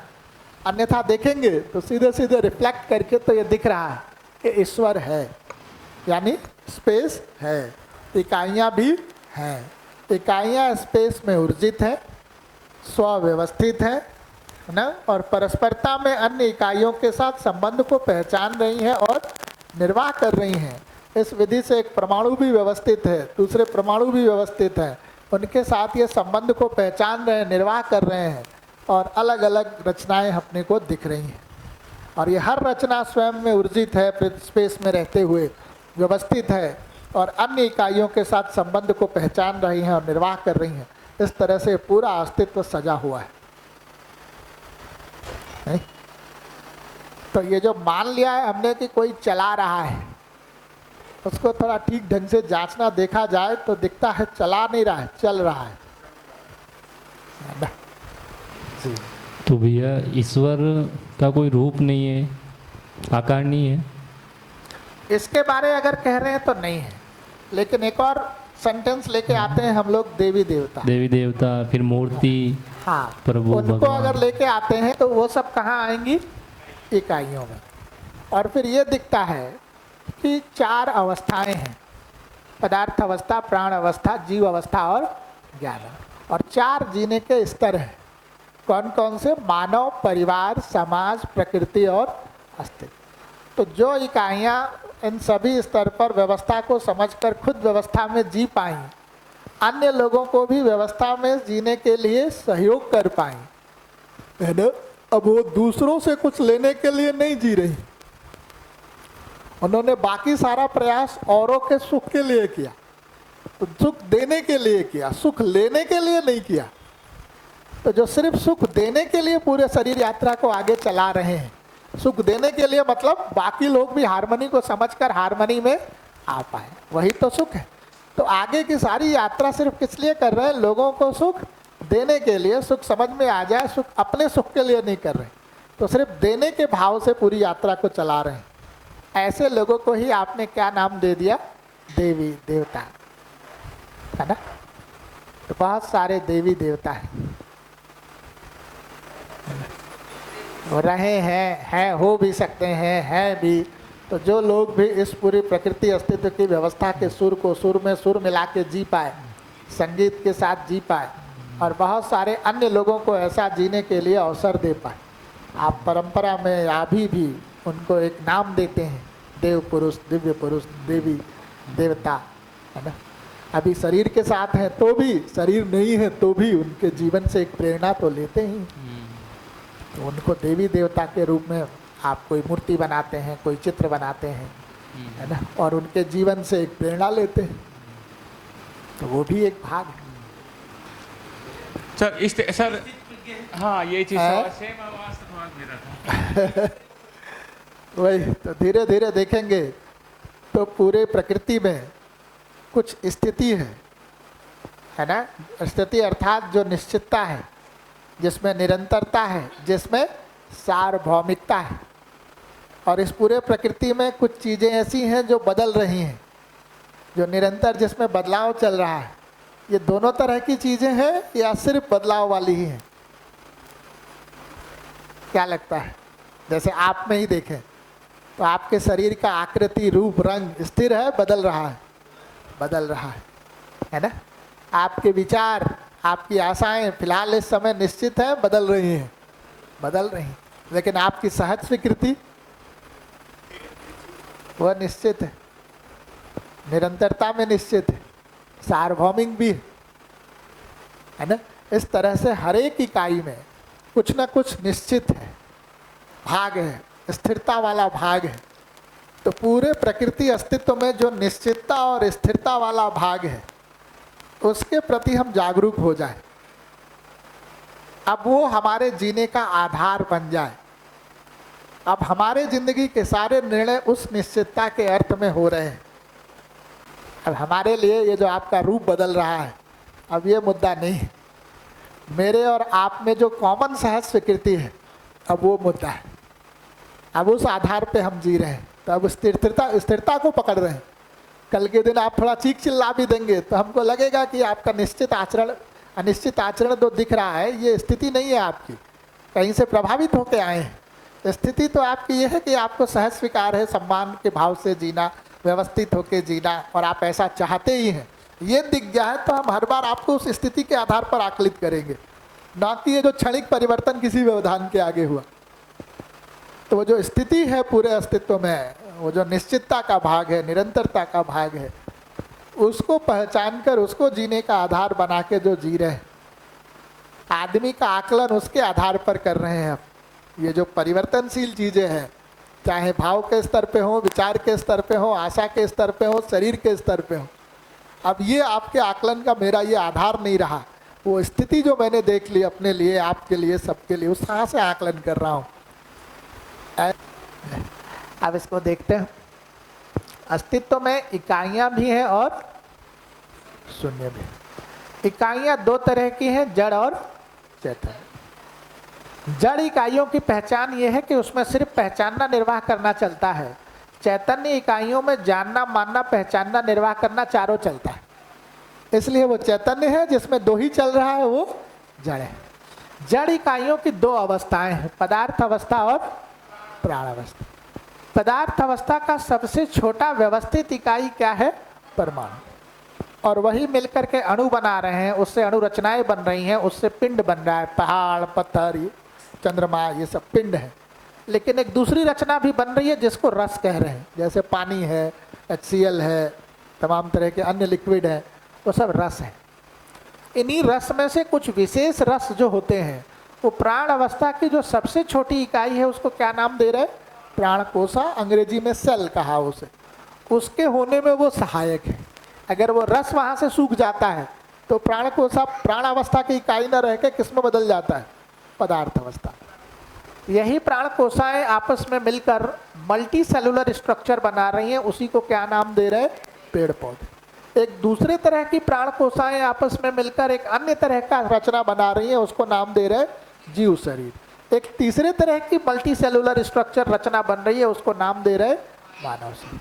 अन्यथा देखेंगे तो सीधे सीधे रिफ्लेक्ट करके तो ये दिख रहा है कि ईश्वर है, यानी स्पेस है, इकाइयाँ भी हैं, इकाइयाँ स्पेस में ऊर्जित है, स्वव्यवस्थित है ना, और परस्परता में अन्य इकाइयों के साथ संबंध को पहचान रही हैं और निर्वाह कर रही हैं। इस विधि से एक परमाणु भी व्यवस्थित है, दूसरे परमाणु भी व्यवस्थित हैं, उनके साथ ये संबंध को पहचान रहे हैं, निर्वाह कर रहे हैं, और अलग अलग रचनाएं अपने को दिख रही हैं। और ये हर रचना स्वयं में ऊर्जित है, स्पेस में रहते हुए व्यवस्थित है, और अन्य इकाइयों के साथ संबंध को पहचान रही हैं और निर्वाह कर रही हैं। इस तरह से पूरा अस्तित्व सजा हुआ है। नहीं? तो ये जो मान लिया है हमने कि कोई चला रहा है, उसको थोड़ा ठीक ढंग से जांचना, देखा जाए तो दिखता है चला नहीं रहा है, चल रहा है ना? जी। तो भैया ईश्वर का कोई रूप नहीं है, आकार नहीं है? इसके बारे अगर कह रहे हैं तो नहीं है, लेकिन एक और सेंटेंस लेके आते हैं हम लोग, देवी देवता। देवी देवता, फिर मूर्ति, हाँ, प्रभु उनको भगवान। अगर लेके आते हैं तो वो सब कहाँ आएंगी? इकाइयों में। और फिर ये दिखता है कि 4 अवस्थाएं हैं, पदार्थ अवस्था, प्राण अवस्था, जीव अवस्था और ज्ञान। और 4 जीने के स्तर हैं। कौन कौन से? मानव, परिवार, समाज, प्रकृति और अस्तित्व। तो जो इकाइयाँ इन सभी स्तर पर व्यवस्था को समझकर खुद व्यवस्था में जी पाई, अन्य लोगों को भी व्यवस्था में जीने के लिए सहयोग कर पाई, है ना। अब वो दूसरों से कुछ लेने के लिए नहीं जी रही, उन्होंने बाकी सारा प्रयास औरों के सुख के लिए किया, तो सुख देने के लिए किया, सुख लेने के लिए नहीं किया। तो जो सिर्फ सुख देने के लिए पूरे शरीर यात्रा को आगे चला रहे हैं, सुख देने के लिए मतलब बाकी लोग भी हार्मनी को समझकर हार्मनी में आ पाए, वही तो सुख है। तो आगे की सारी यात्रा सिर्फ किस लिए कर रहे हैं? लोगों को सुख देने के लिए, सुख समझ में आ जाए, सुख अपने सुख के लिए नहीं कर रहे, तो सिर्फ देने के भाव से पूरी यात्रा को चला रहे हैं। ऐसे लोगों को ही आपने क्या नाम दे दिया? देवी देवता, है ना। तो बहुत सारे देवी देवता हैं, रहे हैं, हो भी सकते हैं भी। तो जो लोग भी इस पूरी प्रकृति अस्तित्व की व्यवस्था के सुर को सुर में सुर मिला के जी पाए, संगीत के साथ जी पाए, और बहुत सारे अन्य लोगों को ऐसा जीने के लिए अवसर दे पाए। आप परंपरा में अभी भी उनको एक नाम देते हैं, देव पुरुष, दिव्य पुरुष, देवी देवता, है ना। अभी शरीर के साथ हैं तो भी, शरीर नहीं है तो भी उनके जीवन से एक प्रेरणा तो लेते ही। तो उनको देवी देवता के रूप में आप कोई मूर्ति बनाते हैं, कोई चित्र बनाते हैं, है ना, और उनके जीवन से एक प्रेरणा लेते हैं, तो वो भी एक भाग है। सर सर हाँ, ये चीज़ सेम आवाज़ से थोड़ा मेरा था। वही तो धीरे धीरे देखेंगे तो पूरे प्रकृति में कुछ स्थिति है ना। स्थिति अर्थात जो निश्चितता है, जिसमें निरंतरता है, जिसमें सार्वभौमिकता है। और इस पूरे प्रकृति में कुछ चीज़ें ऐसी हैं जो बदल रही हैं, जो निरंतर जिसमें बदलाव चल रहा है। ये दोनों तरह की चीज़ें हैं या सिर्फ बदलाव वाली ही हैं? क्या लगता है? जैसे आप में ही देखें तो आपके शरीर का आकृति, रूप, रंग स्थिर है, बदल रहा है? बदल रहा है ना। आपके विचार, आपकी आशाएं फिलहाल इस समय निश्चित हैं, बदल रही हैं, बदल रही हैं, लेकिन आपकी सहज स्वीकृति वह निश्चित है, निरंतरता में निश्चित है, सार्वभौमिक भी है ना। इस तरह से हर एक इकाई में कुछ न कुछ निश्चित है, भाग है, स्थिरता वाला भाग है। तो पूरे प्रकृति अस्तित्व में जो निश्चितता और स्थिरता वाला भाग है, उसके प्रति हम जागरूक हो जाए, अब वो हमारे जीने का आधार बन जाए। अब हमारे जिंदगी के सारे निर्णय उस निश्चितता के अर्थ में हो रहे हैं। अब हमारे लिए ये जो आपका रूप बदल रहा है, अब ये मुद्दा नहीं है। मेरे और आप में जो कॉमन सहज स्वीकृति है, अब वो मुद्दा है। अब उस आधार पे हम जी रहे हैं, तो अब स्थिरता को पकड़ रहे हैं, कल के दिन आप थोड़ा चीख चिल्ला भी देंगे तो हमको लगेगा कि आपका निश्चित आचरण अनिश्चित आचरण तो दिख रहा है, ये स्थिति नहीं है आपकी, कहीं से प्रभावित होकर आए हैं। स्थिति तो आपकी ये है कि आपको सहज स्वीकार है सम्मान के भाव से जीना, व्यवस्थित होकर जीना, और आप ऐसा चाहते ही हैं। ये दिख गया है तो हम हर बार आपको उस स्थिति के आधार पर आकलित करेंगे, ना कि ये जो क्षणिक परिवर्तन किसी व्यवधान के आगे हुआ। तो वो जो स्थिति है पूरे अस्तित्व में, वो जो निश्चितता का भाग है, निरंतरता का भाग है, उसको पहचान कर उसको जीने का आधार बना के जो जी रहे हैं, आदमी का आकलन उसके आधार पर कर रहे हैं। अब ये जो परिवर्तनशील चीज़ें हैं, चाहे भाव के स्तर पे हो, विचार के स्तर पे हो, आशा के स्तर पे हो, शरीर के स्तर पे हो, अब ये आपके आकलन का मेरा ये आधार नहीं रहा। वो स्थिति जो मैंने देख ली अपने लिए, आपके लिए, सबके लिए, उस कहाँ से आकलन कर रहा हूँ। अब इसको देखते हैं। अस्तित्व में इकाइयाँ भी हैं और शून्य भी। इकाइयाँ दो तरह की हैं, जड़ और चैतन्य। जड़ इकाइयों की पहचान ये है कि उसमें सिर्फ पहचानना निर्वाह करना चलता है। चैतन्य इकाइयों में जानना, मानना, पहचानना, निर्वाह करना चारों चलता है। इसलिए वो चैतन्य है जिसमें दो ही चल रहा है, वो जड़ है। जड़ इकाइयों की दो अवस्थाएं हैं, पदार्थ अवस्था और प्राण अवस्था। पदार्थ अवस्था का सबसे छोटा व्यवस्थित इकाई क्या है? परमाणु। और वही मिलकर के अणु बना रहे हैं, उससे अणु रचनाएं बन रही हैं, उससे पिंड बन रहा है। पहाड़, पत्थर, चंद्रमा, ये सब पिंड है। लेकिन एक दूसरी रचना भी बन रही है जिसको रस कह रहे हैं, जैसे पानी है, HCl है, तमाम तरह के अन्य लिक्विड है, वो सब रस है। इन्हीं रस में से कुछ विशेष रस जो होते हैं, वो प्राण अवस्था की जो सबसे छोटी इकाई है, उसको क्या नाम दे रहे हैं? प्राण कोशा, अंग्रेजी में सेल कहा उसे। उसके होने में वो सहायक है। अगर वो रस वहाँ से सूख जाता है तो प्राण कोशा प्राण अवस्था की इकाई न रह के किस में बदल जाता है? पदार्थ अवस्था। यही प्राण कोशाएं आपस में मिलकर मल्टी सेलुलर स्ट्रक्चर बना रही हैं, उसी को क्या नाम दे रहे हैं? पेड़ पौधे। एक दूसरे तरह की प्राण कोशाएं आपस में मिलकर एक अन्य तरह का रचना बना रही हैं, उसको नाम दे रहे हैं जीव शरीर। एक तीसरे तरह की मल्टी सेलुलर स्ट्रक्चर रचना बन रही है, उसको नाम दे रहे हैं मानव शरीर।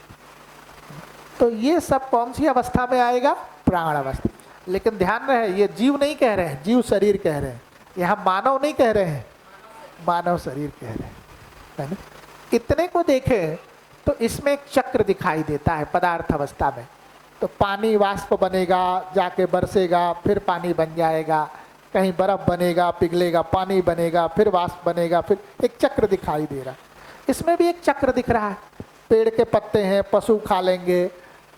तो ये सब कौन सी अवस्था में आएगा? प्राण अवस्था। लेकिन ध्यान रहे, ये जीव नहीं कह रहे हैं, जीव शरीर कह रहे हैं। यहाँ मानव नहीं कह रहे हैं, मानव शरीर कह रहे हैं, है ना? इतने को देखें तो इसमें एक चक्र दिखाई देता है पदार्थ अवस्था में। तो पानी वाष्प बनेगा, जाके बरसेगा, फिर पानी बन जाएगा, कहीं बर्फ बनेगा, पिघलेगा, पानी बनेगा, फिर वाष्प बनेगा, फिर एक चक्र दिखाई दे रहा है। इसमें भी एक चक्र दिख रहा है। पेड़ के पत्ते हैं, पशु खा लेंगे,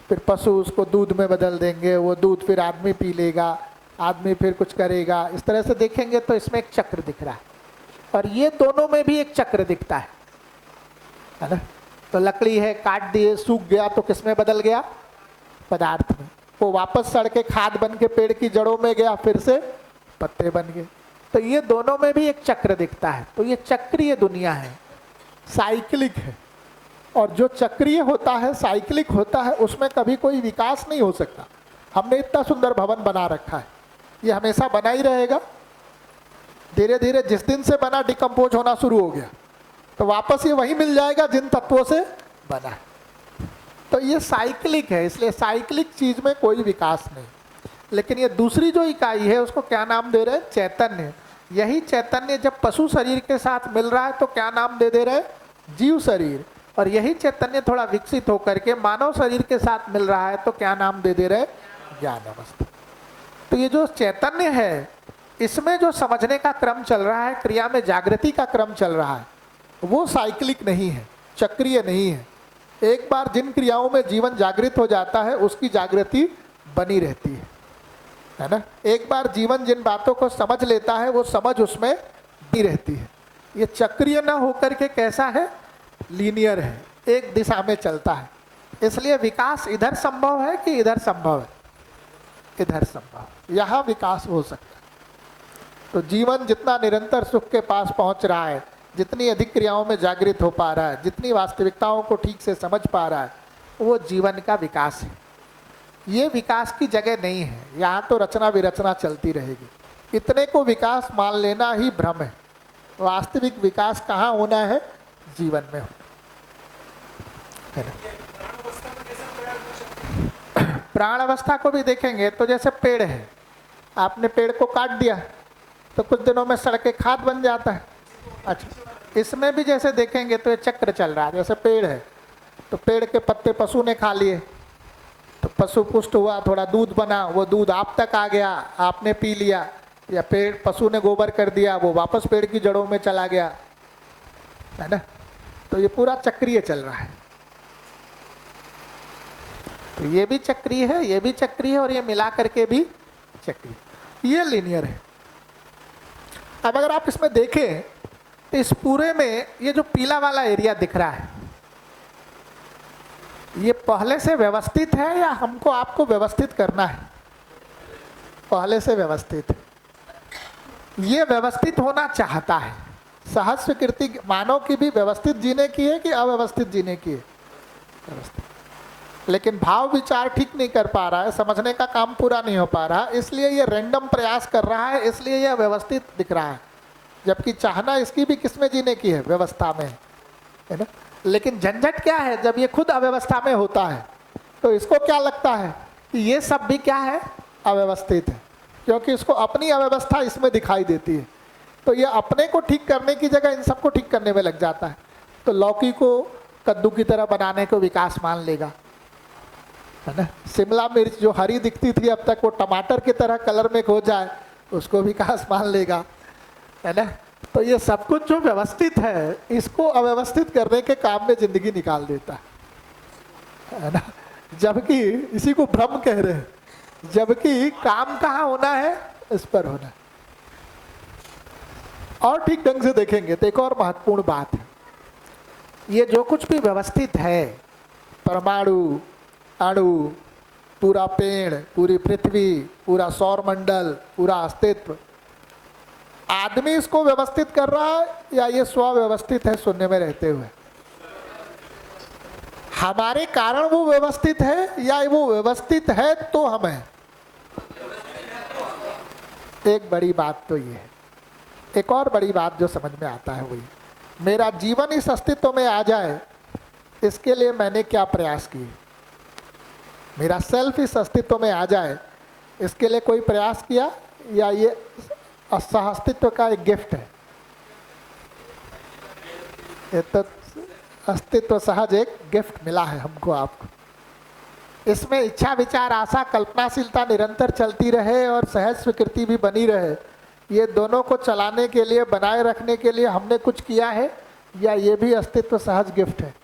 फिर पशु उसको दूध में बदल देंगे, वो दूध फिर आदमी पी लेगा, आदमी फिर कुछ करेगा। इस तरह से देखेंगे तो इसमें एक चक्र दिख रहा है। और ये दोनों में भी एक चक्र दिखता है ना? तो लकड़ी है, काट दिए, सूख गया तो किस में बदल गया? पदार्थ में। वो वापस सड़ के खाद बन के पेड़ की जड़ों में गया, फिर से पत्ते बन गए। तो ये दोनों में भी एक चक्र दिखता है। तो ये चक्रीय दुनिया है, साइक्लिक है। और जो चक्रीय होता है, साइक्लिक होता है, उसमें कभी कोई विकास नहीं हो सकता। हमने इतना सुंदर भवन बना रखा है, ये हमेशा बना ही रहेगा। धीरे धीरे जिस दिन से बना डिकम्पोज होना शुरू हो गया, तो वापस ये वही मिल जाएगा जिन तत्वों से बना है। तो ये साइक्लिक है, इसलिए साइक्लिक चीज में कोई विकास नहीं। लेकिन ये दूसरी जो इकाई है, उसको क्या नाम दे रहे हैं? चैतन्य। यही चैतन्य जब पशु शरीर के साथ मिल रहा है तो क्या नाम दे रहे हैं? जीव शरीर। और यही चैतन्य थोड़ा विकसित होकर के मानव शरीर के साथ मिल रहा है तो क्या नाम दे रहे हैं? ज्ञान अवस्था। तो ये जो चैतन्य है, इसमें जो समझने का क्रम चल रहा है, क्रिया में जागृति का क्रम चल रहा है, वो साइक्लिक नहीं है, चक्रीय नहीं है। एक बार जिन क्रियाओं में जीवन जागृत हो जाता है, उसकी जागृति बनी रहती है ना? एक बार जीवन जिन बातों को समझ लेता है, वो समझ उसमें बनी रहती है। ये चक्रीय ना होकर के कैसा है? लीनियर है, एक दिशा में चलता है। इसलिए विकास इधर संभव है कि इधर संभव है? इधर संभव, यहाँ विकास हो सकता है। तो जीवन जितना निरंतर सुख के पास पहुंच रहा है, जितनी अधिक क्रियाओं में जागृत हो पा रहा है, जितनी वास्तविकताओं को ठीक से समझ पा रहा है, वो जीवन का विकास है। ये विकास की जगह नहीं है, यहाँ तो रचना विरचना चलती रहेगी। इतने को विकास मान लेना ही भ्रम है। वास्तविक विकास कहाँ होना है? जीवन में है ना? प्राण अवस्था को भी देखेंगे तो जैसे पेड़ है, आपने पेड़ को काट दिया तो कुछ दिनों में सड़ के खाद बन जाता है। अच्छा, इसमें भी जैसे देखेंगे तो ये चक्र चल रहा है। जैसे पेड़ है तो पेड़ के पत्ते पशु ने खा लिए, तो पशु पुष्ट हुआ, थोड़ा दूध बना, वो दूध आप तक आ गया, आपने पी लिया, या पेड़ पशु ने गोबर कर दिया, वो वापस पेड़ की जड़ों में चला गया, है ना। तो ये पूरा चक्रीय चल रहा है। तो ये भी चक्रीय है, ये भी चक्रीय है, और ये मिला करके भी चक्रीय, ये लीनियर है। अब अगर आप इसमें देखें तो इस पूरे में ये जो पीला वाला एरिया दिख रहा है, ये पहले से व्यवस्थित है या हमको आपको व्यवस्थित करना है? पहले से व्यवस्थित है। ये व्यवस्थित होना चाहता है। सहज स्वीकृति मानव की भी व्यवस्थित जीने की है कि अव्यवस्थित जीने की है? व्यवस्थित। लेकिन भाव विचार ठीक नहीं कर पा रहा है, समझने का काम पूरा नहीं हो पा रहा, इसलिए ये रैंडम प्रयास कर रहा है, इसलिए यह व्यवस्थित दिख रहा है। जबकि चाहना इसकी भी किसमें जीने की है? व्यवस्था में, है ना। लेकिन झंझट क्या है, जब ये खुद अव्यवस्था में होता है तो इसको क्या लगता है कि ये सब भी क्या है? अव्यवस्थित है, क्योंकि इसको अपनी अव्यवस्था इसमें दिखाई देती है। तो ये अपने को ठीक करने की जगह इन सबको ठीक करने में लग जाता है। तो लौकी को कद्दू की तरह बनाने को विकास मान लेगा, है ना। शिमला मिर्च जो हरी दिखती थी अब तक, वो टमाटर की तरह कलर में खो जाए, उसको विकास मान लेगा, है ना। तो ये सब कुछ जो व्यवस्थित है, इसको अव्यवस्थित करने के काम में जिंदगी निकाल देता है ना। जबकि इसी को भ्रम कह रहे हैं, जबकि काम कहाँ होना है? इस पर होना है। और ठीक ढंग से देखेंगे तो एक और महत्वपूर्ण बात है, ये जो कुछ भी व्यवस्थित है, परमाणु, अणु, पूरा पेड़, पूरी पृथ्वी, पूरा सौर मंडल, पूरा अस्तित्व, आदमी इसको व्यवस्थित कर रहा है या ये स्वव्यवस्थित है शून्य में रहते हुए? हमारे कारण वो व्यवस्थित है या वो व्यवस्थित है तो हम हैं? एक बड़ी बात तो ये है। एक और बड़ी बात जो समझ में आता है वही, मेरा जीवन इस अस्तित्व में आ जाए, इसके लिए मैंने क्या प्रयास किए? मेरा सेल्फ इस अस्तित्व में आ जाए, इसके लिए कोई प्रयास किया या ये सह अस्तित्व का एक गिफ्ट है? ये तो अस्तित्व सहज एक गिफ्ट मिला है हमको, आपको। इसमें इच्छा, विचार, आशा, कल्पनाशीलता निरंतर चलती रहे और सहज स्वीकृति भी बनी रहे, ये दोनों को चलाने के लिए, बनाए रखने के लिए हमने कुछ किया है या ये भी अस्तित्व सहज गिफ्ट है?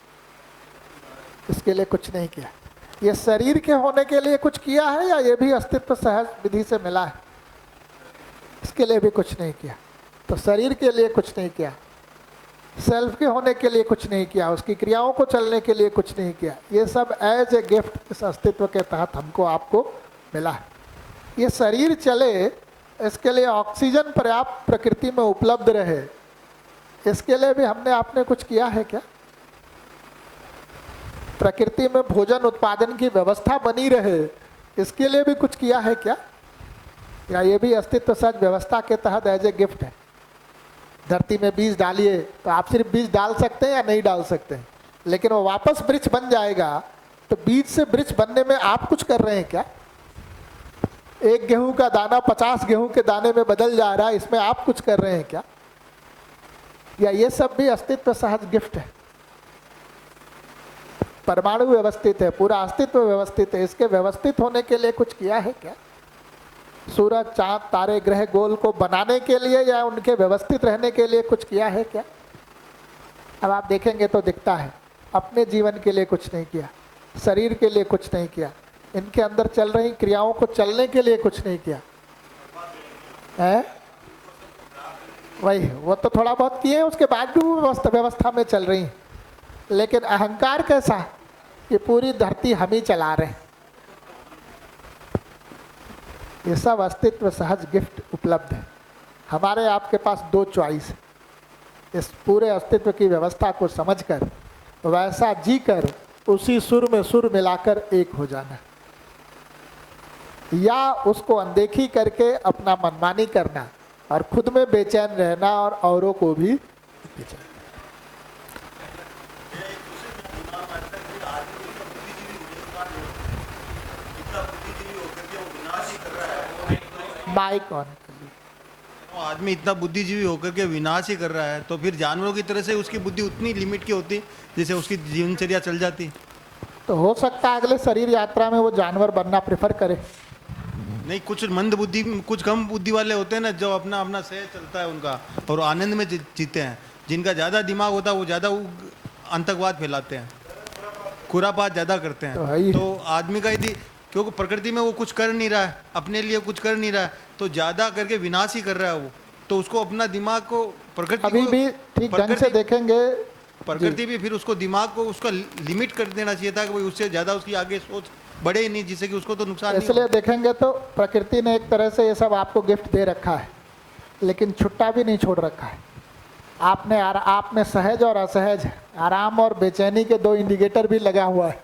इसके लिए कुछ नहीं किया। ये शरीर के होने के लिए कुछ किया है या ये भी अस्तित्व सहज विधि से मिला है? इसके लिए भी कुछ नहीं किया। तो शरीर के लिए कुछ नहीं किया, सेल्फ के होने के लिए कुछ नहीं किया, उसकी क्रियाओं को चलने के लिए कुछ नहीं किया। ये सब एज ए गिफ्ट इस अस्तित्व के तहत हमको आपको मिला है। ये शरीर चले, इसके लिए ऑक्सीजन पर्याप्त प्रकृति में उपलब्ध रहे, इसके लिए भी हमने आपने कुछ किया है क्या? प्रकृति में भोजन उत्पादन की व्यवस्था बनी रहे, इसके लिए भी कुछ किया है क्या? या ये भी अस्तित्व सहज व्यवस्था के तहत एज ए गिफ्ट है? धरती में बीज डालिए तो आप सिर्फ बीज डाल सकते हैं या नहीं डाल सकते हैं, लेकिन वो वापस वृक्ष बन जाएगा, तो बीज से वृक्ष बनने में आप कुछ कर रहे हैं क्या? एक गेहूं का दाना 50 गेहूं के दाने में बदल जा रहा है, इसमें आप कुछ कर रहे हैं क्या? या ये सब भी अस्तित्व सहज गिफ्ट है? परमाणु व्यवस्थित है, पूरा अस्तित्व व्यवस्थित है, इसके व्यवस्थित होने के लिए कुछ किया है क्या? सूरज, चांद, तारे, ग्रह, गोल को बनाने के लिए या उनके व्यवस्थित रहने के लिए कुछ किया है क्या? अब आप देखेंगे तो दिखता है, अपने जीवन के लिए कुछ नहीं किया, शरीर के लिए कुछ नहीं किया, इनके अंदर चल रही क्रियाओं को चलने के लिए कुछ नहीं किया है। वही, वो तो थोड़ा बहुत किए, उसके बाद भी वो व्यवस्था में चल रही है। लेकिन अहंकार कैसा कि पूरी धरती हम ही चला रहे हैं। ये सब अस्तित्व सहज गिफ्ट उपलब्ध है। हमारे आपके पास दो चॉइस है, इस पूरे अस्तित्व की व्यवस्था को समझकर वैसा जीकर उसी सुर में सुर मिलाकर एक हो जाना, या उसको अनदेखी करके अपना मनमानी करना और खुद में बेचैन रहना और औरों को भी बेचैन। एक दूसरे को माइक ऑन। आदमी इतना बुद्धिजीवी होकर के विनाश ही कर रहा है, तो फिर जानवरों की तरह से उसकी बुद्धि उतनी लिमिट की होती जिससे उसकी जीवनचर्या चल जाती। तो हो सकता है अगले शरीर यात्रा में वो जानवर बनना प्रेफर करे। नहीं, कुछ मंद बुद्धि, कुछ कम बुद्धि वाले होते हैं ना, जो अपना अपना सह चलता है उनका, और आनंद में जीते हैं। जिनका ज़्यादा दिमाग होता है वो ज़्यादा आतंकवाद फैलाते हैं, खुरापात ज़्यादा करते हैं। तो आदमी का यदि, क्योंकि प्रकृति में वो कुछ कर नहीं रहा है, अपने लिए कुछ कर नहीं रहा है, तो ज़्यादा करके विनाश ही कर रहा है वो। तो उसको अपना दिमाग को, प्रकृति अभी को, भी ठीक ढंग से देखेंगे, प्रकृति भी फिर उसको दिमाग को उसका लिमिट कर देना चाहिए था कि भाई उससे ज़्यादा उसकी आगे सोच बढ़े ही नहीं, जिससे कि उसको तो नुकसान नहीं हो। इसलिए देखेंगे तो प्रकृति ने एक तरह से ये सब आपको गिफ्ट दे रखा है, लेकिन छुट्टा भी नहीं छोड़ रखा है। आपने सहज और असहज, आराम और बेचैनी के 2 इंडिकेटर भी लगा हुआ है।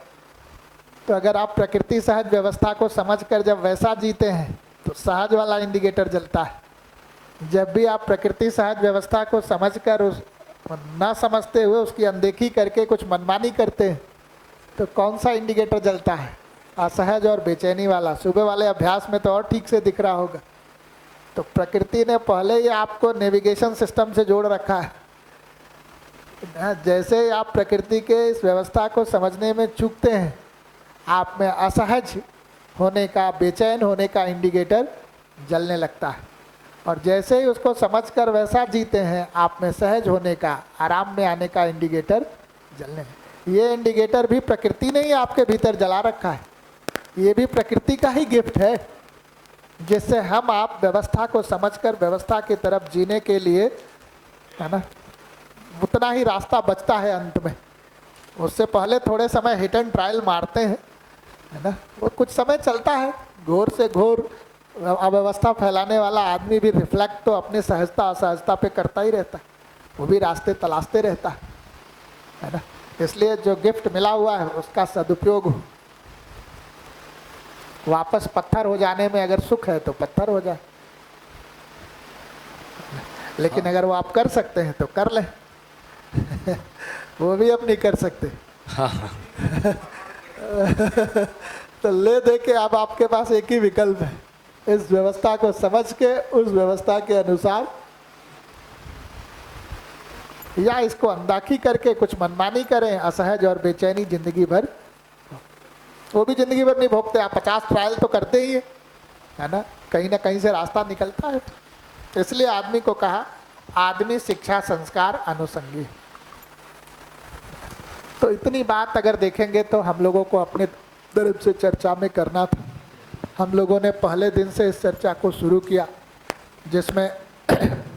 तो अगर आप प्रकृति सहज व्यवस्था को समझकर जब वैसा जीते हैं तो सहज वाला इंडिकेटर जलता है। जब भी आप प्रकृति सहज व्यवस्था को समझकर उस न समझते हुए उसकी अनदेखी करके कुछ मनमानी करते हैं तो कौन सा इंडिकेटर जलता है? असहज और बेचैनी वाला। सुबह वाले अभ्यास में तो और ठीक से दिख रहा होगा। तो प्रकृति ने पहले ही आपको नेविगेशन सिस्टम से जोड़ रखा है। जैसे ही आप प्रकृति के इस व्यवस्था को समझने में चूकते हैं, आप में असहज होने का, बेचैन होने का इंडिकेटर जलने लगता है। और जैसे ही उसको समझकर वैसा जीते हैं, आप में सहज होने का, आराम में आने का इंडिकेटर जलने लगता है। ये इंडिकेटर भी प्रकृति ने ही आपके भीतर जला रखा है। ये भी प्रकृति का ही गिफ्ट है, जिससे हम आप व्यवस्था को समझकर व्यवस्था की तरफ जीने के लिए, है ना, उतना ही रास्ता बचता है अंत में। उससे पहले थोड़े समय हिट एंड ट्रायल मारते हैं, है ना, वो कुछ समय चलता है। घोर से घोर अव्यवस्था फैलाने वाला आदमी भी रिफ्लेक्ट तो अपनी सहजता असहजता पे करता ही रहता है, वो भी रास्ते तलाशते रहता है ना। इसलिए जो गिफ्ट मिला हुआ है उसका सदुपयोग हो। वापस पत्थर हो जाने में अगर सुख है तो पत्थर हो जाए, लेकिन अगर वो आप कर सकते हैं तो कर लें। वो भी अब नहीं कर सकते। तो ले दे के अब आपके पास एक ही विकल्प है, इस व्यवस्था को समझ के उस व्यवस्था के अनुसार, या इसको अनदेखी करके कुछ मनमानी करें, असहज और बेचैनी जिंदगी भर। वो भी जिंदगी भर नहीं भोगते, आप 50 ट्रायल तो करते ही है ना, कहीं ना कहीं से रास्ता निकलता है। इसलिए आदमी को कहा आदमी शिक्षा संस्कार अनुसंगी। तो इतनी बात अगर देखेंगे तो हम लोगों को अपने तरफ से चर्चा में करना था। हम लोगों ने पहले दिन से इस चर्चा को शुरू किया, जिसमें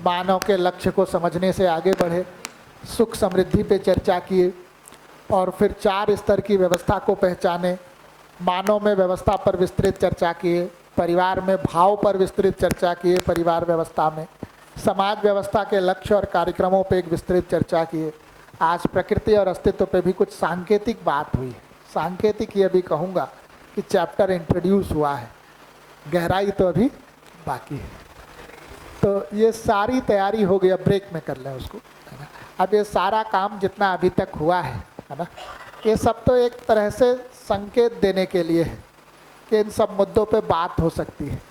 मानव के लक्ष्य को समझने से आगे बढ़े, सुख समृद्धि पे चर्चा किए, और फिर 4 स्तर की व्यवस्था को पहचाने, मानव में व्यवस्था पर विस्तृत चर्चा किए, परिवार में भाव पर विस्तृत चर्चा किए, परिवार व्यवस्था में समाज व्यवस्था के लक्ष्य और कार्यक्रमों पे एक विस्तृत चर्चा किए। आज प्रकृति और अस्तित्व पे भी कुछ सांकेतिक बात हुई है। सांकेतिक ये भी कहूँगा कि चैप्टर इंट्रोड्यूस हुआ है, गहराई तो अभी बाकी है। तो ये सारी तैयारी हो गई, अब ब्रेक में कर लें उसको, है ना। अब ये सारा काम जितना अभी तक हुआ है ना, ये सब तो एक तरह से संकेत देने के लिए है कि इन सब मुद्दों पे बात हो सकती है।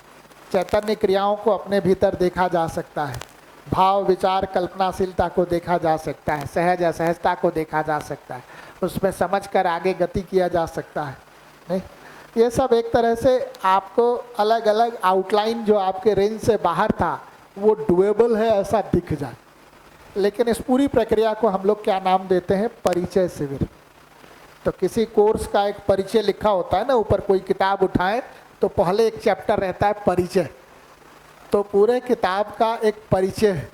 चैतन्य क्रियाओं को अपने भीतर देखा जा सकता है, भाव विचार कल्पनाशीलता को देखा जा सकता है, सहज असहजता को देखा जा सकता है, उसमें समझकर आगे गति किया जा सकता है। नहीं, ये सब एक तरह से आपको अलग अलग आउटलाइन जो आपके रेंज से बाहर था वो डुएबल है ऐसा दिख जाए। लेकिन इस पूरी प्रक्रिया को हम लोग क्या नाम देते हैं? परिचय शिविर। तो किसी कोर्स का एक परिचय लिखा होता है ना, ऊपर कोई किताब उठाएं तो पहले एक चैप्टर रहता है परिचय। तो पूरे किताब का एक परिचय है।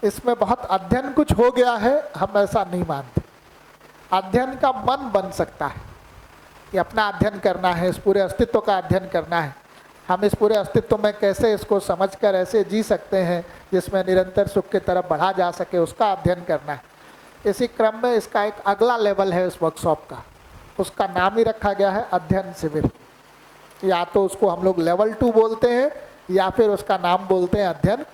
इसमें बहुत अध्ययन कुछ हो गया है, हम ऐसा नहीं मानते। अध्ययन का मन बन सकता है कि अपना अध्ययन करना है, इस पूरे अस्तित्व का अध्ययन करना है, हम इस पूरे अस्तित्व में कैसे इसको समझकर ऐसे जी सकते हैं जिसमें निरंतर सुख की तरफ बढ़ा जा सके, उसका अध्ययन करना है। इसी क्रम में इसका एक अगला लेवल है इस वर्कशॉप का, उसका नाम ही रखा गया है अध्ययन शिविर। या तो उसको हम लोग लेवल 2 बोलते हैं या फिर उसका नाम बोलते हैं अध्ययन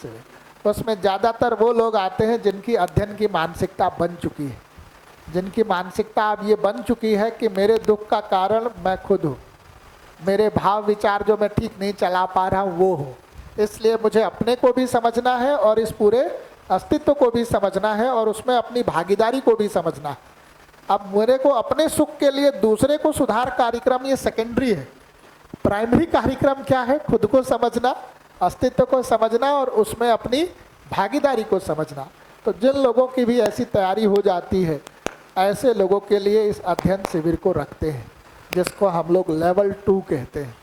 शिविर। उसमें ज़्यादातर वो लोग आते हैं जिनकी अध्ययन की मानसिकता बन चुकी है, जिनकी मानसिकता अब ये बन चुकी है कि मेरे दुख का कारण मैं खुद हूँ, मेरे भाव विचार जो मैं ठीक नहीं चला पा रहा हूँ वो हो। इसलिए मुझे अपने को भी समझना है और इस पूरे अस्तित्व को भी समझना है और उसमें अपनी भागीदारी को भी समझना है। अब मेरे को अपने सुख के लिए दूसरे को सुधार कार्यक्रम ये सेकेंडरी है। प्राइमरी कार्यक्रम क्या है? खुद को समझना, अस्तित्व को समझना और उसमें अपनी भागीदारी को समझना। तो जिन लोगों की भी ऐसी तैयारी हो जाती है, ऐसे लोगों के लिए इस अध्ययन शिविर को रखते हैं, जिसको हम लोग लेवल 2 कहते हैं।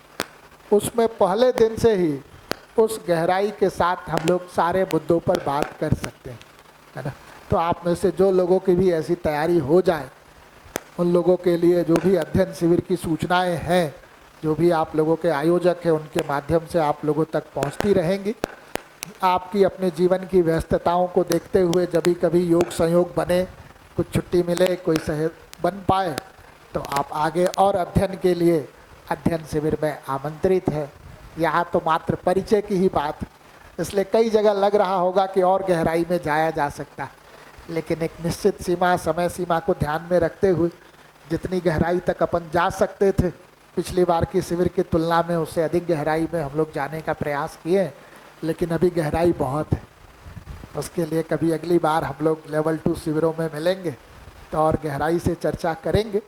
उसमें पहले दिन से ही उस गहराई के साथ हम लोग सारे मुद्दों पर बात कर सकते हैं, है ना। तो आप में से जो लोगों की भी ऐसी तैयारी हो जाए, उन लोगों के लिए जो भी अध्ययन शिविर की सूचनाएं हैं, जो भी आप लोगों के आयोजक हैं, उनके माध्यम से आप लोगों तक पहुंचती रहेंगी। आपकी अपने जीवन की व्यस्तताओं को देखते हुए जब भी कभी योग संयोग बने, कुछ छुट्टी मिले, कोई सहयोग बन पाए, तो आप आगे और अध्ययन के लिए अध्ययन शिविर में आमंत्रित है। यहाँ तो मात्र परिचय की ही बात, इसलिए कई जगह लग रहा होगा कि और गहराई में जाया जा सकता है, लेकिन एक निश्चित सीमा, समय सीमा को ध्यान में रखते हुए जितनी गहराई तक अपन जा सकते थे पिछली बार की शिविर की तुलना में, उससे अधिक गहराई में हम लोग जाने का प्रयास किए, लेकिन अभी गहराई बहुत है। उसके लिए कभी अगली बार हम लोग लेवल 2 शिविरों में मिलेंगे तो और गहराई से चर्चा करेंगे।